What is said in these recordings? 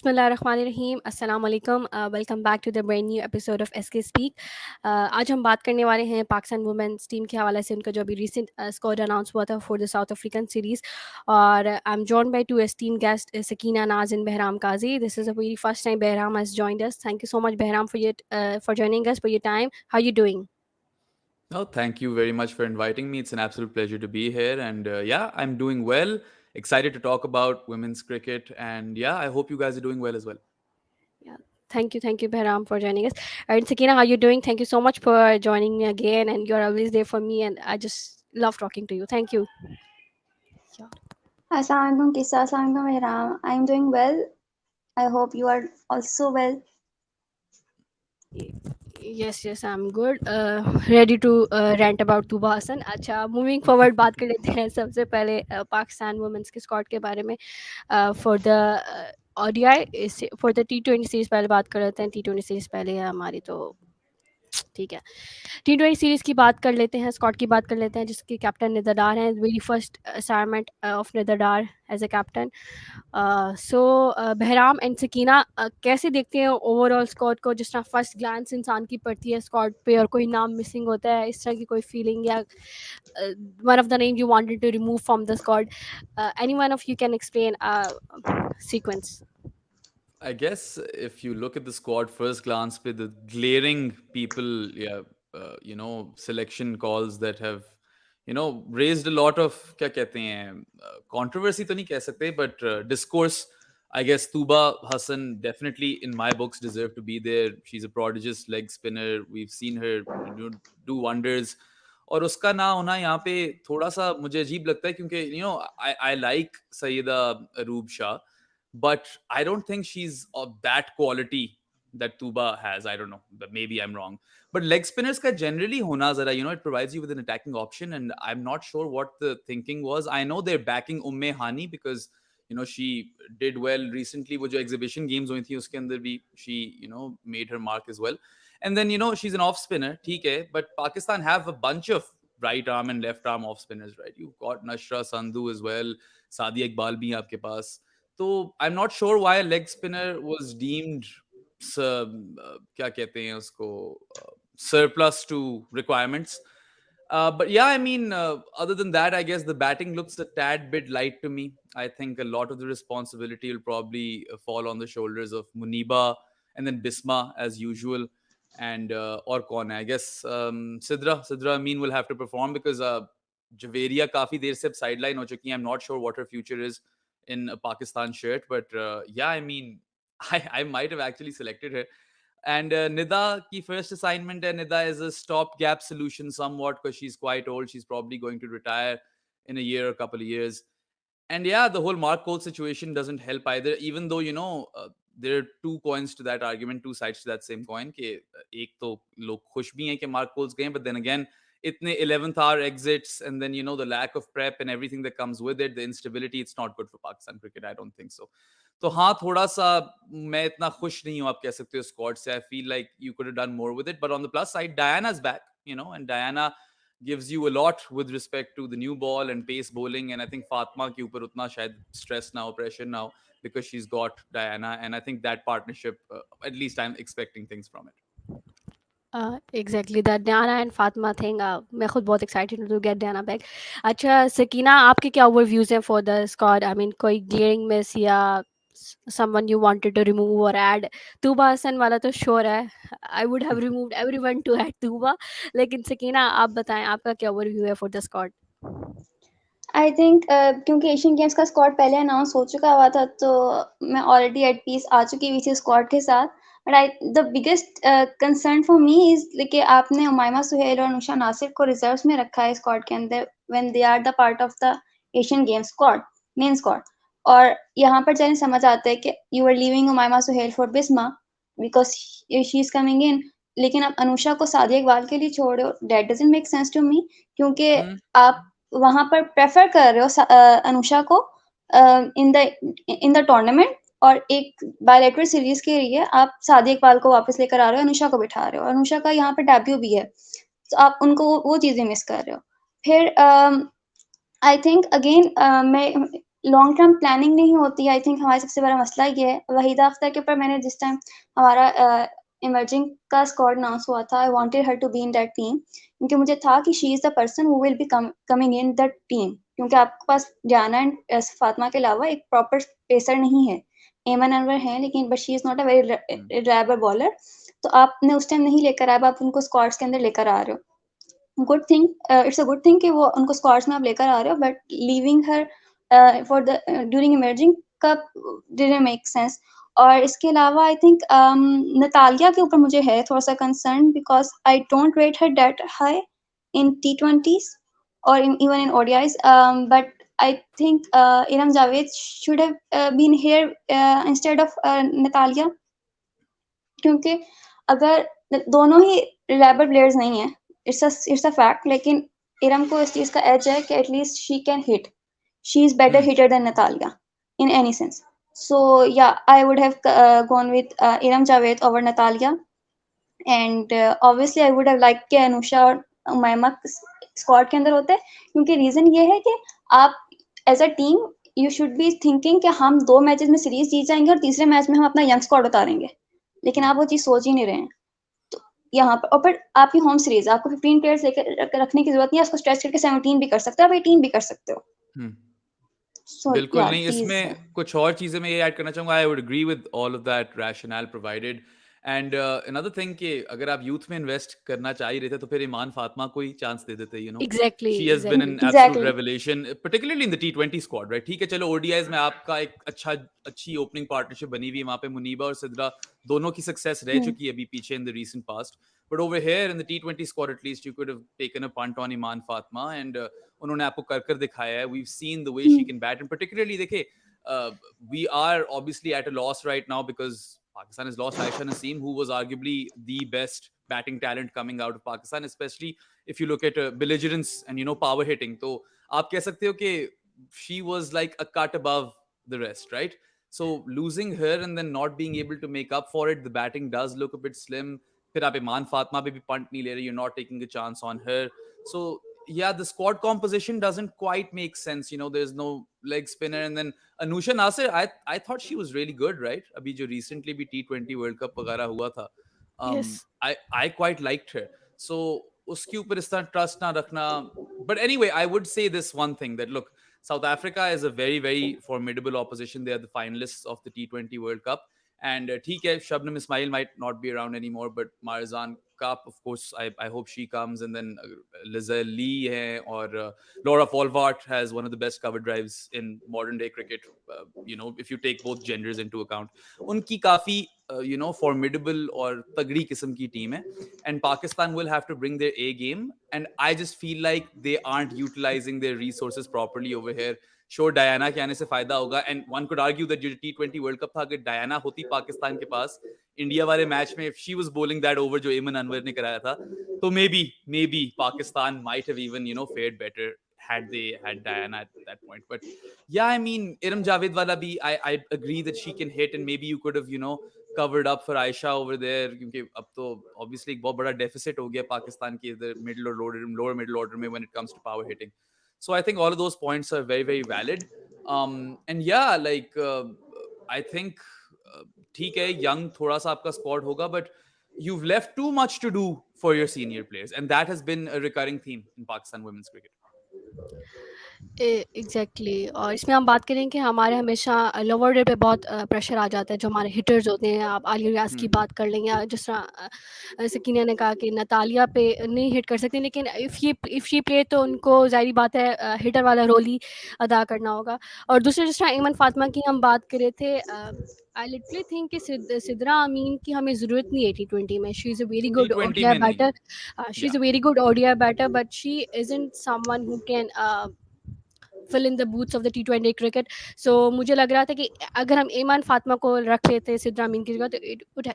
बिस्मिल्लाहिर्रहमानिर्रहीम अस्सलाम वालेकुम welcome back to the brand new episode of SK speak. आज हम बात करने वाले हैं पाकिस्तान वुमेन्स टीम के हवाले से, उनका जो अभी रिसेंट स्क्वाड अनाउंस हुआ था for the South African series. और I am joined by two esteemed guest Sakina Naz and Bahram Qazi. This is a very first time Bahram has joined us. Thank you so much Bahram for joining us, for your time. How you doing? Oh, thank you very much for inviting me. It's an absolute pleasure to be here. And yeah, I'm doing well. Excited to talk about women's cricket. And yeah, I hope you guys are doing well as well. Yeah. Thank you, Behram, for joining us. And Sakina, how you doing? Thank you so much for joining me again, and you're always there for me, and I just love talking to you. Thank you. Yeah. Assalamualaikum Kisa, Assalamualaikum Ihram. I am doing well. I hope you are also well. Yes, I'm good. Ready to rant about Tuba Hassan. अच्छा, moving forward बात कर लेते हैं सबसे पहले Pakistan women's के squad के बारे में for the ODI for the T20 series पहले बात कर लेते हैं. T20 सीरीज़ पहले है हमारी, तो ठीक है. T20 सीरीज़ की बात कर लेते हैं, स्क्वाड की बात कर लेते हैं, जिसके कैप्टन निदरदार हैं. Very first assignment of Nida Dar as a captain. So Bahram and Sakina, कैसे देखते हैं ओवरऑल स्क्वाड को? जिस तरह फर्स्ट ग्लांस इंसान की पड़ती है स्क्वाड पे और कोई नाम मिसिंग होता है, इस तरह की कोई फीलिंग, या one of the name you wanted to remove from the squad? Any one of you can explain sequence. I guess if you look at the squad first glance, with the glaring people, yeah, selection calls that have, raised a lot of क्या कहते हैं controversy तो नहीं कह सकते, but discourse. I guess Tuba Hassan definitely in my books deserve to be there. She's a prodigious leg spinner. We've seen her do wonders. और उसका ना होना यहाँ पे थोड़ा सा मुझे अजीब लगता है, क्योंकि I like Saeeda अरूब Shah, but I don't think she's of that quality that Tuba has. I don't know, but maybe I'm wrong. But leg spinners ka generally hona zara, it provides you with an attacking option, and I'm not sure what the thinking was. I know they're backing Umme Hani because she did well recently. Wo jo exhibition games हुई थी उसके अंदर भी she made her mark as well. And then she's an off spinner, theek hai, but Pakistan have a bunch of right arm and left arm off spinners, right? You've got Nashra Sandhu as well, Sadia Iqbal bhi aapke paas. So I'm not sure why a leg spinner was deemed क्या कहते हैं उसको surplus to requirements. But yeah, I mean, other than that, I guess the batting looks a tad bit light to me. I think a lot of the responsibility will probably fall on the shoulders of Muniba and then Bisma as usual. And or कौन है? I guess Sidra Amin will have to perform because Javeria काफी देर से sideline हो चुकी है. I'm not sure what her future is in a Pakistan shirt, but yeah, I mean, I might have actually selected her. And Nida ki first assignment hai. Nida is a stopgap solution somewhat because she's quite old. She's probably going to retire in a year, a couple of years. And yeah, the whole Mark Cole situation doesn't help either, even though, there are two coins to that argument, two sides to that same coin. Ke, ek to log khush bhi hain ke Mark Cole's game, but then again, itne 11th hour exits and then, the lack of prep and everything that comes with it, the instability, it's not good for Pakistan cricket. I don't think so. तो हाँ, थोड़ा सा मैं इतना खुश नहीं हूँ, आप कह सकते हो, स्क्वाड से. I feel like you could have done more with it. But on the plus side, Diana's back, and Diana gives you a lot with respect to the new ball and pace bowling. And I think Fatma के ऊपर उतना शायद stress now, pressure now, because she's got Diana. And I think that partnership, at least I'm expecting things from it. Exactly that Diana and Fatma thing. मैं खुद बहुत excited to get Diana back. अच्छा सकीना, आपके क्या overviews हैं for the squad? I mean, कोई glaring miss या someone you wanted to remove or add? Tuba Hassan वाला तो sure है. I would have removed everyone to add Tuba. लेकिन सकीना, आप बताएं आपका क्या overview है for the squad? I think क्योंकि एशियन गेम्स का स्क्वाड पहले अनाउंस हो चुका हुआ था, तो मैं ऑलरेडी एट पीस आ चुकी हुई थी स्क्वाड के साथ. But the biggest concern for me is कि आपने उमायमा सुहेल और नुशा नासिर को रिजर्व्स में रखा है स्क्वाड के अंदर when they are the part of the Asian games squad, main squad. और यहाँ पर चलें समझ आता है कि you are leaving Umaima Sohail for Bismah because she is coming in, लेकिन आप अनुषा को सादिया इकबाल के लिए छोड़ रहे हो. That doesn't make sense to me, क्योंकि आप वहां पर प्रेफर कर रहे हो अनुषा को इन द टूर्नामेंट, और एक बायलैटरल सीरीज के लिए आप सादिया इकबाल को वापस लेकर आ रहे हो, अनुषा को बिठा रहे हो. अनुषा का यहाँ पर डेब्यू भी है, तो आप उनको वो चीजें मिस कर रहे हो. फिर आई थिंक अगेन मैं लॉन्ग टर्म प्लानिंग नहीं होती। आई थिंक हमारा सबसे बड़ा मसला ये है। वहीदा अख्तर के ऊपर मैंने जिस टाइम हमारा इमर्जिंग का स्क्वाड अनाउंस हुआ था, I wanted her to be in that team, क्योंकि मुझे था कि she is the person who will be coming in that team, क्योंकि आपके पास जाना एंड फातिमा के अलावा एक प्रॉपर पेसर नहीं है। एमन अनवर हैं लेकिन but she is not a very reliable bowler, तो आपने उस टाइम नहीं लेकर आया, आप उनको स्क्वाड्स के अंदर लेकर आ रहे हो। Good thing, it's a good thing कि वो उनको स्क्वाड्स में आप लेकर आ रहे हो, but leaving her for the during emerging का डिडंट मेक सेंस। और इसके अलावा आई थिंक नतालिया के ऊपर मुझे है थोड़ा सा concern, because I don't rate her that high in T20s or even in ODIs, but I think Iram Javed should have been here instead of Natalia, क्योंकि अगर दोनों ही रिलायबल प्लेयर्स नहीं है, इट्स अ फैक्ट, लेकिन इरम को इस चीज का एज है कि at least she can hit, she is better Hmm. Hitter than Natalia in any sense. So yeah I would have gone with Iram Javed over Natalia, and obviously I would have like कि अनुषा और Umaima squad के अंदर होते, क्योंकि रीजन ये है कि आप as a team you should be thinking कि हम 2 मैचेस में सीरीज जीत जाएंगे और तीसरे मैच में हम अपना यंग स्क्वाड उतारेंगे, लेकिन आप वो चीज सोच ही नहीं रहे हैं। तो यहाँ पर और फिर आपकी होम सीरीज, आपको 15 प्लेयर्स लेकर रखने की जरूरत नहीं है, उसको स्ट्रेच करके 17 भी कर सकते हो, आप 18 भी कर सकते हो। Hmm. सो बिल्कुल या नहीं, दीज। इसमें कुछ और चीज़ें मैं ये ऐड करना चाहूँगा। I would agree with all of that rationale provided. And another thing कि अगर आप यूथ में इन्वेस्ट करना चाह ही रहे थे तो फिर ईमान फातिमा को ही चांस दे देते, exactly, she has been exactly. An absolute exactly. Revelation particularly in the T20 squad, right? ठीक है, चलो ओडीआईज में आपका एक अच्छी ओपनिंग पार्टनरशिप बनी हुई है, वहाँ पे मुनीबा और सिद्रा दोनों की सक्सेस रह चुकी है अभी पीछे in the recent past. But over here in the T20 squad at least you could have taken a punt on Eman Fatima, and उन्होंने आपको कर कर दिखाया है। We have seen the way she can bat, and particularly देखिए, we are obviously at a loss right now because Pakistan has lost Aisha Naseem, who was arguably the best batting talent coming out of Pakistan, especially if you look at belligerence and power hitting. So आप कह सकते हो कि she was like a cut above the rest, right? So losing her and then not being able to make up for it, the batting does look a bit slim. फिर आप ईमान फातिमा पे भी punt नहीं ले रहे, you're not taking a chance on her. So yeah, the squad composition doesn't quite make sense. There's no leg spinner, and then Anusha Nasir, I thought she was really good, right? Abhi jo recently bhi T20 World Cup वगैरह हुआ था, yes. I quite liked her. So उसके ऊपर इस तरह trust ना रखना. But anyway, I would say this one thing, that look, South Africa is a very, very formidable opposition. They are the finalists of the T20 World Cup. And ठीक है, Shabnam Ismail might not be around anymore, but Marzan Cup, of course, I hope she comes. And then Liza Lee hai, or Laura Folvart has one of the best cover drives in modern day cricket, if you take both genders into account. Unki kafi, formidable or tagdi kism ki team hai. And Pakistan will have to bring their A game. And I just feel like they aren't utilizing their resources properly over here. Sure Diana के आने से फायदा होगा, and one could argue that जो T20 world cup था, अगर Diana होती पाकिस्तान के पास इंडिया वाले मैच में, if she was bowling that over जो एमन अनवर ने कराया था, तो maybe Pakistan might have even fared better had they had Diana at that point. But yeah, I mean, Iram Javed wala bhi, I agree that she can hit, and maybe you could have covered up for Aisha over there, क्योंकि अब तो obviously एक बहुत बड़ा deficit हो गया पाकिस्तान के इधर middle और lower middle order में when it comes to power hitting. So I think all of those points are very, very valid. And yeah, like I think ठीक है, young थोड़ा सा आपका squad होगा, but you've left too much to do for your senior players, and that has been a recurring theme in Pakistan women's cricket. Exactly. और इसमें हम बात करें कि हमारे हमेशा लोअर ऑर्डर पे बहुत प्रेशर आ जाता है, जो हमारे हिटर्स होते हैं। आप आलिया रियाज की बात कर लें, या जिस तरह सकीना ने कहा कि नतालिया पे नहीं हिट कर सकते, लेकिन इफ़ शी प्ले तो उनको ज़ाहिर बात है हिटर वाला रोल ही अदा करना होगा। और दूसरे जिस तरह ईमान फातिमा की हम बात कर रहे थे, आई लिटरली थिंक कि सिद्रा अमीन की हमें ज़रूरत नहीं है T20 में। She is a very good T20 ODI में नहीं, batter, she yeah. Is a very good ODI batter, but she isn't someone who can fill in the boots of the T20 cricket. So मुझे लग रहा था कि अगर हम ईमान फातिमा को रख लेते सिद्रा अमीन की जगह, तो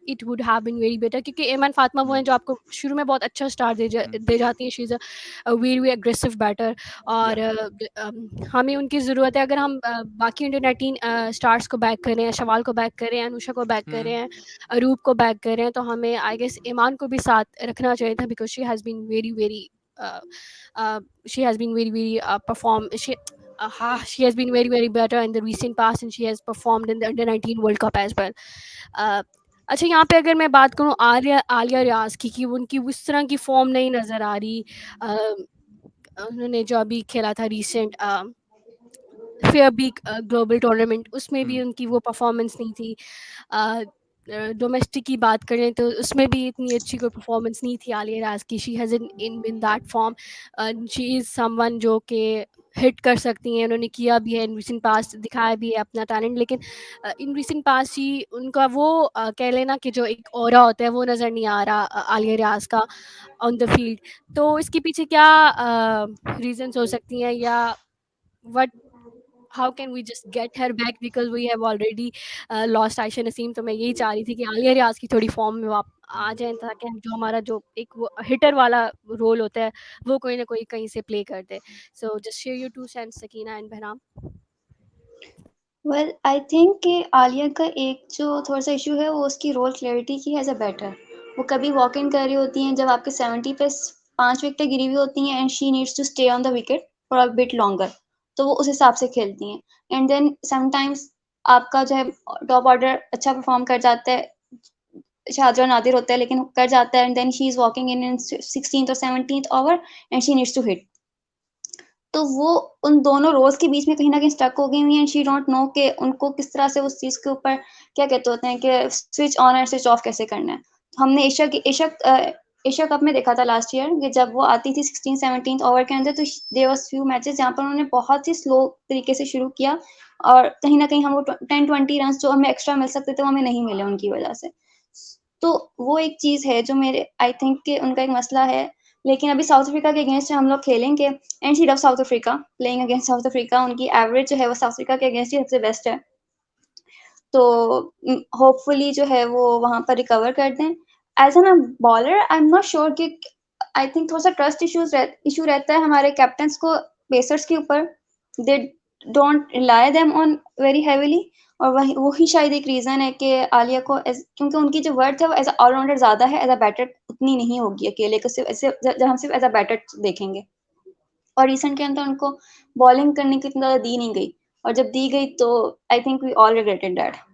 it would have been very better, क्योंकि ईमान फातिमा वो Hmm. हैं जो आपको शुरू में बहुत अच्छा स्टार्ट दे जाती हैं। She is a very very aggressive batter, और Yeah. हमें उनकी ज़रूरत है। अगर हम बाकी इंडियन 18 स्टार्स को बैक करें, शवाल को बैक करें, अनुषा को बैक Hmm. करें, अरूप को बैक करें, तो हमें आई गेस ईमान को भी साथ रखना चाहिए था, because she has been very very she has been very very perform she she has been very very better in the recent past and she has performed in the under 19 World Cup as well. uh, अच्छा, यहाँ पे अगर मैं बात करूँ आलिया आलिया रियाज की कि उनकी उस तरह की फॉर्म नहीं नज़र आ रही। उन्होंने जो अभी खेला था recent fair big global tournament, उसमें भी Hmm. उनकी वो परफॉर्मेंस नहीं थी। डोमेस्टिक की बात करें तो उसमें भी इतनी अच्छी कोई परफॉर्मेंस नहीं थी आलिया राज की। She has in that form, she is someone जो कि हिट कर सकती हैं, उन्होंने किया भी है इन रिसेंट पास्ट, दिखाया भी है अपना टैलेंट। लेकिन इन रिसेंट पास्ट ही उनका वो कह लेना कि जो एक ऑरा होता है वो नज़र नहीं आ रहा आलिया रियाज का ऑन द फील्ड। तो इसके पीछे क्या रीजंस हो सकती हैं, या what, how can we just get her back because we have already lost Ayesha Naseem. तो मैं यही चाह रही थी कि आलिया रियाज की थोड़ी फॉर्म में वाप आ जाएँ, ताकि हम जो हमारा जो एक वो हिटर वाला रोल होता है वो कोई ना कोई कहीं से प्ले कर दे। So just share your 2 cents Sakina and Bahram. Well I think कि आलिया का एक जो थोड़ा सा इशू है वो उसकी रोल क्लैरिटी की हैज़ अ बेटर। वो कभी वॉक इन कर रही होती हैं जब आपके 70 पे 5 विकेटें गिरी हुई होती हैं and she needs to stay on the wicket for a bit longer, तो वो उस हिसाब से खेलती हैं। एंड देन समटाइम्स आपका जो है टॉप ऑर्डर अच्छा परफॉर्म कर जाता है, शाहजहां नादिर होता है लेकिन कर जाता है, and then she is walking in 16th और 17th over and she needs to hit. तो वो उन दोनों रोल्स के बीच में कहीं न कहीं स्टक हो गई हुई हैं एंड शी डोंट नो कि उनको किस तरह से उस चीज़ के ऊपर क्या कहते होते हैं कि स्विच ऑन और स्विच ऑफ कैसे करना है। तो हमने एशिया कप में देखा था लास्ट ईयर कि जब वो आती थी 16th-17th ओवर के अंदर, तो देयर वाज़ फ्यू मैचेज़ जहाँ पर उन्होंने बहुत ही स्लो तरीके से शुरू किया और कहीं न कहीं हम वो 10-20 रन्स जो हमें एक्स्ट्रा मिल सकते थे, वो हमें नहीं मिले उनकी वज़ह से। तो वो एक चीज़ है जो मेरे आई थिंक कि उनका एक मसला है। लेकिन अभी साउथ अफ्रीका के अगेंस्ट हम लोग खेलेंगे and she love south Africa, playing against south Africa, उनकी एवरेज जो है वो साउथ अफ्रीका के अगेंस्ट ही सबसे बेस्ट है। तो होपफुली जो है वो वहाँ पर रिकवर कर दें। As an bowler I am not sure कि आई थिंक थोड़ा-सा ट्रस्ट इश्यू रहता है हमारे कैप्टन्स को पेसर्स के ऊपर। They don't rely them on very heavily, और वही शायद एक रीज़न है कि आलिया को क्योंकि उनकी जो वर्थ है वो एज़ अ ऑलराउंडर ज़्यादा है, एज़ अ बैटर उतनी नहीं होगी अकेले को सिर्फ़ ऐसे जब हम सिर्फ़ एज़ अ बैटर देखेंगे। और रिसेंट के अंदर उनको बॉलिंग करने की इतनी ज़्यादा दी नहीं गई, और जब दी गई तो I think we all regretted that.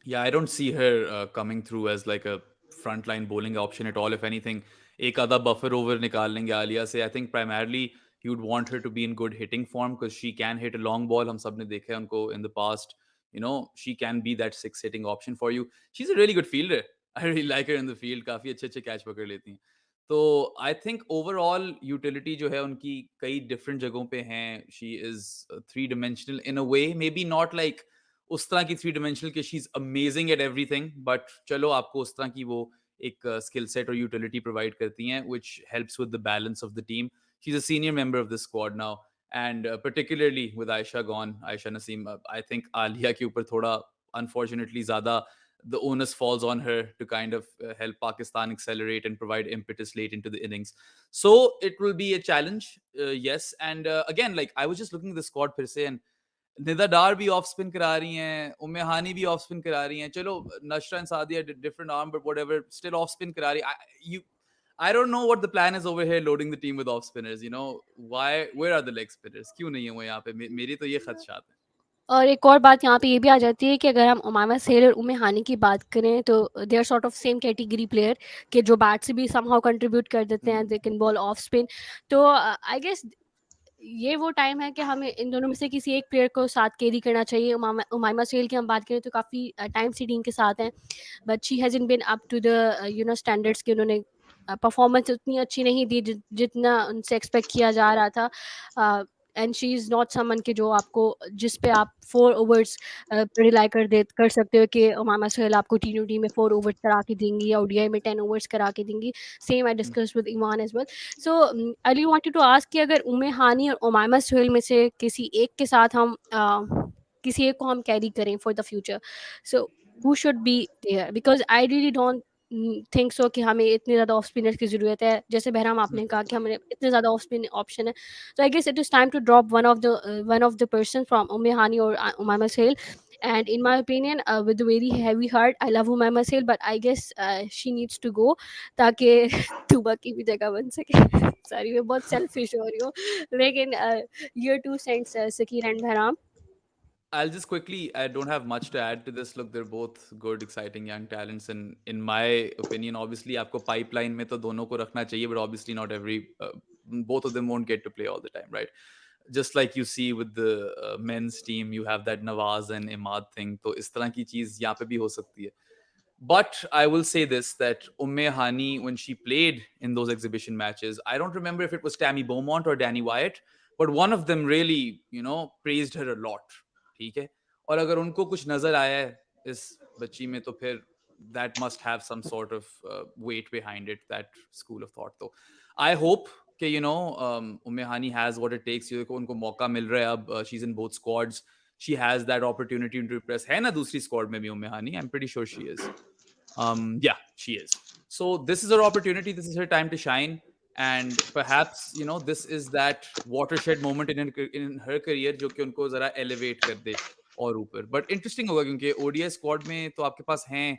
Yeah, I don't see her coming through as like a frontline bowling option at all. If anything, एक आधा buffer over निकाल लेंगे आलिया से. I think primarily you would want her to be in good hitting form because she can hit a long ball. हम सब ने देखा है उनको in the past. You know, she can be that six hitting option for you. She's a really good fielder. I really like her in the field. काफी अच्छे अच्छे catch पकड़ लेती हैं. तो आई थिंक ओवरऑल यूटिलिटी जो है उनकी कई डिफरेंट जगहों पे हैं. She is three dimensional in a way, may be not like उस तरह की थ्री डिमेंशनल कि she is amazing at everything, but चलो आपको उस तरह की वो एक स्किल सेट और यूटिलिटी प्रोवाइड करती हैं which helps with the balance of the team. She is a senior member of the squad now, and particularly with Aisha gone, Aisha Naseem, I think Alia के ऊपर थोड़ा unfortunately ज़्यादा the onus falls on her to kind of help Pakistan accelerate and provide impetus late into the innings. So it will be a challenge, yes. And again, like I was just looking at the squad फिर से, and Nida डार भी of spin करा रही हैं, उम्मे हानी भी of spin करा रही हैं. चलो Nashra and Sadia different arm but whatever, still off spin करा रही. you I don't know what the plan is over here loading the team with off spinners. You know, where are the leg spinners? क्यों नहीं है वो यहाँ पे? मेरी तो ये खदशात है. और एक और बात यहाँ पे ये भी आ जाती है कि अगर हम उमामा सेल और उम्मे हानी की बात करें तो they are sort of same category player के जो बैट से भी समहाउ कंट्रीब्यूट कर देते हैं, they can ball off spin. तो आई गेस ये वो टाइम है कि हमें इन दोनों में से किसी एक प्लेयर को साथ कैरी करना चाहिए। उमामा सेल की हम बात करें तो काफ़ी टाइम से टीम के साथ हैं, but she hasn't been up to the standards के उन्होंने परफॉर्मेंस उतनी अच्छी नहीं दी जितना उनसे एक्सपेक्ट किया जा रहा था। And she is not someone के जो आपको जिस पे आप 4 ओवर्स रिलाई कर सकते हो कि उमामा सोहेल आपको टी20 में 4 ओवर्स करा के देंगी या ओडीआई में 10 ओवर्स करा के देंगी। Same I discuss with Eyman as well. So I really wanted to ask कि अगर उम्मे हानी और उमामा सोहेल में से किसी एक के साथ हम किसी एक को हम कैरी करें for the future, so who should be there? Because I really don't think so कि हमें इतने ज़्यादा ऑफ स्पिनर्स की ज़रूरत है। जैसे बहराम आपने कहा कि हमें इतने ज़्यादा ऑफ स्पिन ऑप्शन है। So I guess it is time to drop one of the person from Umme Hani or Umama Sale And in my opinion, with a very heavy heart, I love Umaima Sale, but I guess she needs to go, ताकि तुबा की भी जगह बन सके. Sorry, मैं बहुत selfish हो रही हूँ, लेकिन your two cents, Sakir and Bharam. I'll just quickly, I don't have much to add to this. Look, they're both good, exciting young talents. And in my opinion, obviously, आपको pipeline में तो दोनों को रखना चाहिए, but obviously not both of them won't get to play all the time, right? Just like you see with the men's team, you have that Nawaz and Imad thing. तो इस तरह की चीज यहाँ पे भी हो सकती है. But I will say this, that Umme Hani, when she played in those exhibition matches, I don't remember if it was Tammy Beaumont or Danny Wyatt, but one of them really, praised her a lot. ठीक है. और अगर उनको कुछ नजर आया है इस बच्ची में, तो फिर that must have some sort of weight behind it, that school of thought. तो I hope कि Umme Hani has what it takes. उनको मौका मिल रहा है अब. She's in both squads. She has that opportunity to impress. है ना दूसरी squad में भी Umme Hani? I'm pretty sure she is. Yeah, she is. So this is her opportunity. This is her time to shine. And perhaps, this is that watershed moment in her career जो कि उनको जरा elevate कर दे और ऊपर. But interesting होगा, क्योंकि ODI squad में तो आपके पास हैं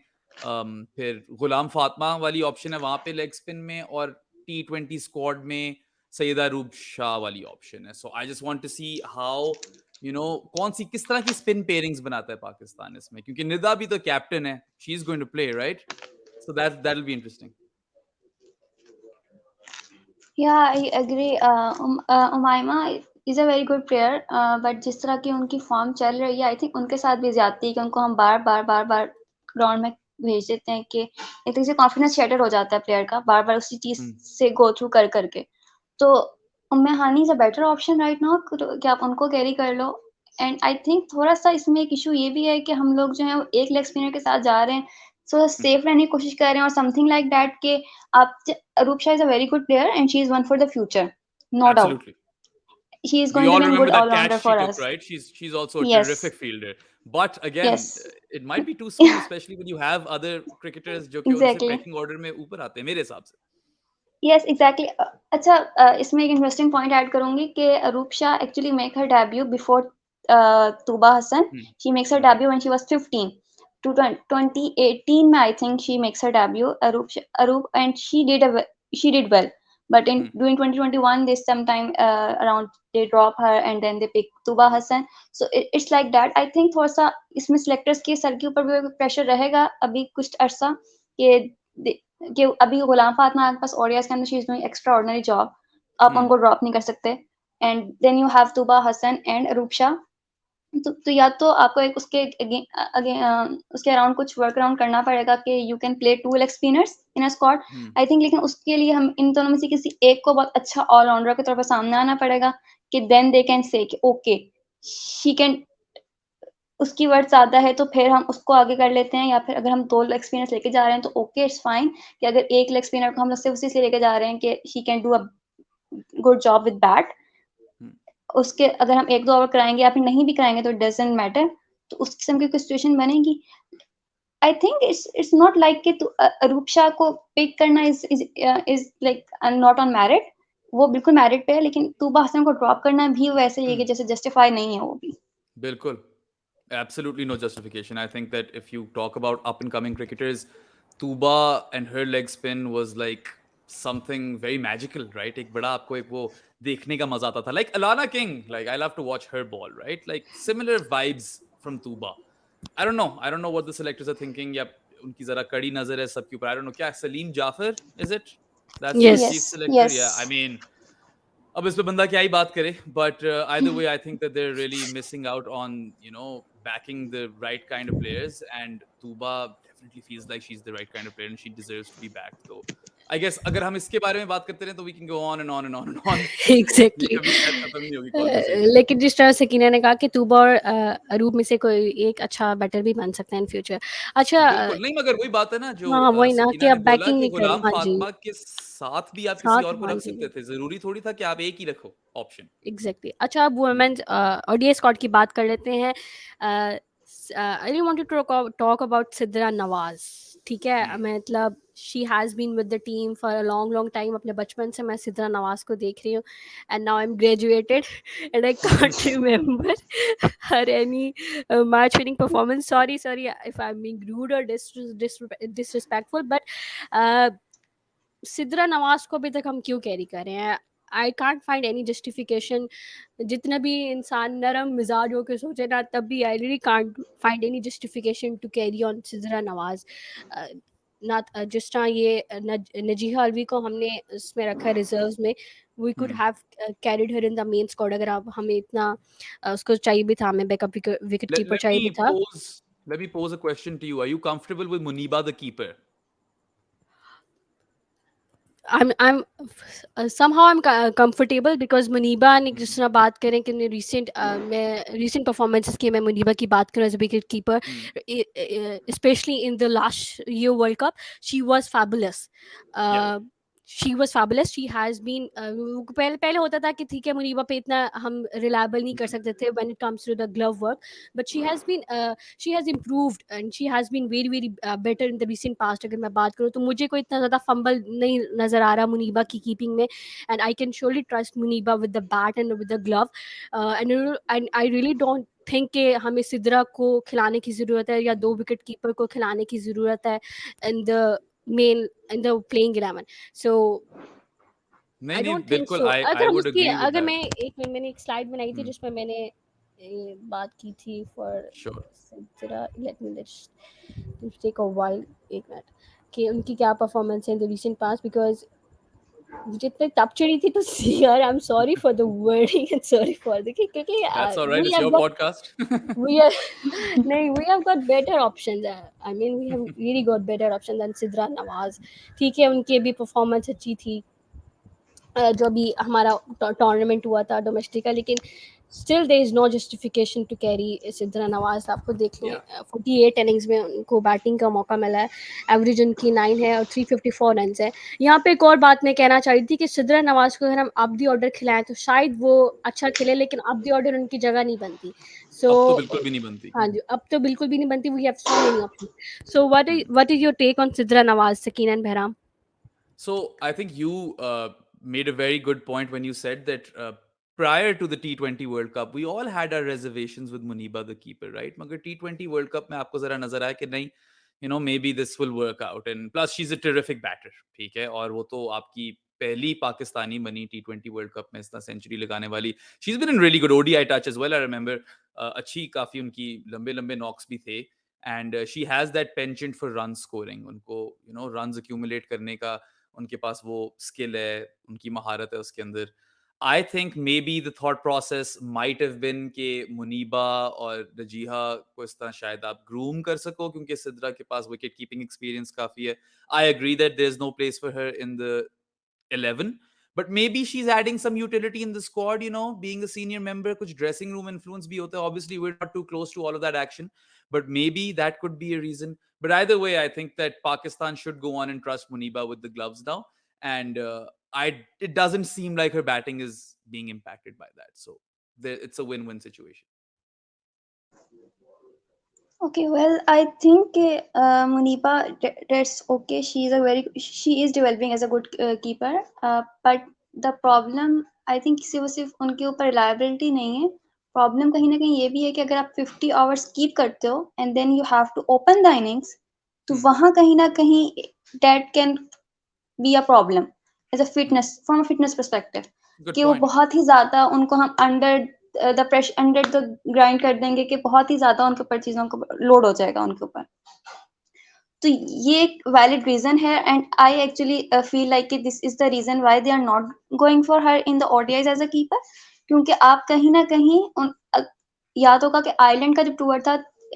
फिर गुलाम फातिमा वाली ऑप्शन है वहां पे लेग स्पिन में, और T20 स्क्वाड में सईदा रूब शाह वाली ऑप्शन है. So I just want to see how कौन सी किस तरह की स्पिन पेयरिंग्स बनाता है पाकिस्तान इसमें, क्योंकि निदा भी तो कैप्टन है. She is going to play, right? So that will be interesting. Yeah, I agree. Umaima is a very good player, but जिस तरह की उनकी फॉर्म चल रही है, आई थिंक उनके साथ भी ज्यादती है कि उनको हम बार बार ग्राउंड में भेज देते हैं कि एक तरह से कॉन्फिडेंस शेटर हो जाता है प्लेयर का, बार बार उसी चीज से गो थ्रू कर करके. तो Umme Hani is a better option right now कि आप उनको कैरी कर लो. एंड आई थिंक थोड़ा सा इसमें एक इशू ये भी है कि हम लोग जो है वो एक लेग स्पिनर के साथ जा रहे हैं, सो सेफ रहने की कोशिश कर रहे हैं और समथिंग लाइक दैट के आप. Arupsha is a very good player and she is one for the future, no doubt. Absolutely. She is We going to all be a remember good that all-rounder catch she for took, us. right? She's also a Yes, terrific fielder. But again, yes. it might be too soon, especially when you have other cricketers जो कि उनसे Exactly. pecking order में ऊपर आते हैं मेरे हिसाब से. Yes, exactly. अच्छा, इसमें एक इंटरेस्टिंग पॉइंट ऐड करूंगी कि Aroob Shah actually make her debut before Tuba Hassan. She makes her debut when she was 15. To 2018 में I think she makes her debut. Arup and she did well. But in during 2021 they sometime around they drop her and then they pick Tuba Hassan. So it's like that. I think थोड़ा सा इसमें selectors के sir के ऊपर भी pressure रहेगा अभी कुछ अरसा कि अभी गुलाम फातिमा आपके पास ओडियाज के अंदर she is doing extraordinary job, आप उनको ड्रॉप नहीं कर सकते. And then you have Tuba Hassan and Rupsha. तो या तो आपको एक उसके अराउंड कुछ वर्क अराउंड करना पड़ेगा कि you can play two leg spinners in a squad, I think. लेकिन उसके लिए हम इन दोनों में से किसी एक को बहुत अच्छा ऑलराउंडर के तौर पर सामने आना पड़ेगा कि then they can say okay she can. उसकी वर्थ ज़्यादा है तो फिर हम उसको आगे कर लेते हैं, या फिर अगर हम 2 लेग स्पिनर्स लेके जा रहे हैं तो ओके इट्स फाइन कि अगर एक लेग स्पिनर को हम सिर्फ उसी से लेके जा रहे हैं कि he can do a good job with bat. उसके अगर हम 1-2 ओवर कराएँगे या फिर नहीं भी कराएँगे तो इट डज़न्ट मैटर. तो उस किस्म की कोई सिचुएशन बनेगी. I think it's not like कि अरूप शाह को पिक करना is like not on merit. वो बिल्कुल मेरिट पे है, लेकिन तूबा हसन को ड्रॉप करना भी वैसे ही है कि जैसे जस्टिफाई नहीं है वो भी. बिल्कुल. Absolutely no justification. I think that if you talk about up and coming cricketers, Tuba and her leg spin was like something very magical, right? एक बड़ा आपको एक वो देखने का मजा आता था. Like Alana King, like I love to watch her ball, right? Like similar vibes from Tuba. I don't know. I don't know what the selectors are thinking. या उनकी जरा कड़ी नजर है सबके ऊपर. I don't know. क्या Salim Jaffer is it? That's the Yes. chief Yes, selector. yes. Yeah, I mean, अब इस पे बंदा क्या ही बात करे. But either way, I think that they're really missing out on backing the right kind of players, and Tuba definitely feels like she's the right kind of player and she deserves to be backed. So I guess अगर हम इसके बारे में बात करते रहे तो we can go on and on and on and on. ये एग्जैक्टली. कभी शायद खत्म नहीं होगी conversation. लेकिन जिस तरह से कीना ने कहा कि तूबा और अरूप में से कोई एक अच्छा बैटर भी बन सकता है इन फ्यूचर. अच्छा, बिल्कुल नहीं, मगर वही बात है ना जो हाँ वही ना कि सकीना ने आप बोला बैकिंग कि नहीं कर रहे. गुलाम हाँ जी, फातिमा के साथ भी आप किसी साथ, और को हाँ रख जी, सकते थे. जरूरी थोड़ी था कि आप एक ही रखो ऑप्शन. एग्जैक्टली. अच्छा, अब वुमेन्स ओडीआई स्क्वाड की बात कर लेते हैं. I want to talk about Sidra Nawaz. ठीक है, मतलब she has been with the team for a long long time. अपने बचपन से मैं सिद्रा नवाज़ को देख रही हूँ, and now I am graduated and I can't remember her any match winning performance. Sorry sorry if I am being rude और disrespectful, but Sidra Nawaz को अभी तक हम क्यों कैरी कर रहे हैं? I can't find any justification. जितना भी इंसान नरम मिजाज होकर सोचे ना, तब भी I really can't find any justification to carry on Sidra Nawaz. ना जिस तरह ये नजीहा अलवी को हमने इसमें रखा है रिजर्व्स में, we could have carried her in the main squad. अगर आप हमें इतना उसको चाहिए भी था, हमें backup wicket Let, keeper let चाहिए भी me था। pose let me pose a question to you. Are you comfortable with Muniba the keeper? I'm somehow I'm comfortable because Muniba ने जिस तरह बात करें कि मैं recent performances की मैं मुनीबा की बात करूँ as a wicket keeper, especially in the last year World Cup, she was fabulous. Yeah. She was fabulous. She has been पहले पहले होता था कि ठीक है मुनीबा पे इतना हम रिलायबल नहीं कर सकते थे when it comes to the glove work, but she has improved and she has been very very better in the recent past. अगर मैं बात करूँ तो मुझे कोई इतना ज़्यादा फंबल नहीं नज़र आ रहा मुनीबा की कीपिंग में, and I can surely trust Muneeba with the bat and with the glove, and I really don't think कि हमें सिद्रा को खिलाने की ज़रूरत है या 2 विकेट कीपर को खिलाने की ज़रूरत है in the main in the playing 11। सो नहीं आई नहीं डोंट थिंक बिल्कुल सो। आई अगर हम वुड उसकी एग्री विद अगर दैट. मैं मैंने एक स्लाइड बनाई थी Hmm. जिसमें मैंने ये बात की थी for Sure. Sidra, let me take a while, एक मिनट, कि उनकी क्या परफॉर्मेंस है in the recent past, because मुझे इतनी तप चढ़ी थी तो यार I am sorry for the wording and sorry for the, क्योंकि That's all right. We It's have your got podcast. we are नहीं, we have got better options. I mean we have really got better options than Sidra Nawaz. ठीक है, उनकी भी performance अच्छी थी जो भी हमारा टूर्नामेंट हुआ था डोमेस्टिक का, लेकिन still there is no justification to carry Sidra Nawaz. आपको देख लें Yeah. 48 इनिंग्स में उनको बैटिंग का मौका मिला है, एवरेज उनकी 9 है और 354 रन है। यहाँ पे एक और बात मैं कहना चाह रही थी कि सिद्रा नवाज को अगर हम अब दी ऑर्डर खिलाएं तो शायद वो अच्छा खेले, लेकिन अब दी ऑर्डर उनकी जगह नहीं बनती। सो अब तो बिल्कुल भी नहीं बनती. हाँ जी, अब तो बिल्कुल भी नहीं बनती। We have so many options. So what is your take on Sidra Nawaz, Sakina and Bahram? So I think you made a very good point when you said that prior to the T20 World Cup, we all had our reservations with Muniba, the keeper, right? मगर T20 World Cup में आपको जरा नजर आया कि नहीं, maybe this will work out. And plus, she's a terrific batter, ठीक है? और वो तो आपकी पहली पाकिस्तानी बनी T20 World Cup में इतना सेंचुरी लगाने वाली. She's been in really good ODI touch as well. I remember अच्छी काफी उनकी लंबे लंबे नॉक्स भी थे. And she has that penchant for run scoring. उनको runs accumulate करने का उनके पास वो स्किल है, उनकी महारत है उसके अंदर. I think may be the thought process might have been कि मुनीबा और रजीहा को इस तरह शायद आप ग्रूम कर सको क्योंकि सिद्रा के पास विकेट कीपिंग एक्सपीरियंस काफी है. I agree that there is no place for her in the 11, but maybe she's adding some utility in the squad, being a senior member, kuch dressing room influence bhi hota hai. Obviously we're not too close to all of that action, but maybe that could be a reason. But either way, I think that Pakistan should go on and trust Muniba with the gloves now, and it doesn't seem like her batting is being impacted by that, so it's a win-win situation. Okay, well, I think Muniba, that's okay. She is developing as a good keeper. But the problem, I think, सिर्फ उनके ऊपर reliability नहीं है. Problem कहीं ना कहीं ये भी है कि अगर आप 50 hours keep करते हो and then you have to open the innings, तो वहाँ कहीं ना कहीं that can be a problem as a fitness from a fitness perspective. Good कि वो point. बहुत ही ज्यादा उनको हम अंडर द ग्राइंड कर देंगे कि बहुत ही ज्यादा उनके ऊपर चीजों को लोड हो जाएगा उनके ऊपर. तो ये एक वैलिड रीजन है and I actually feel like कि this is the reason why they are not going for her in the ODIs as a keeper. क्योंकि आप कहीं ना कहीं याद होगा कि आयरलैंड का जब टूर था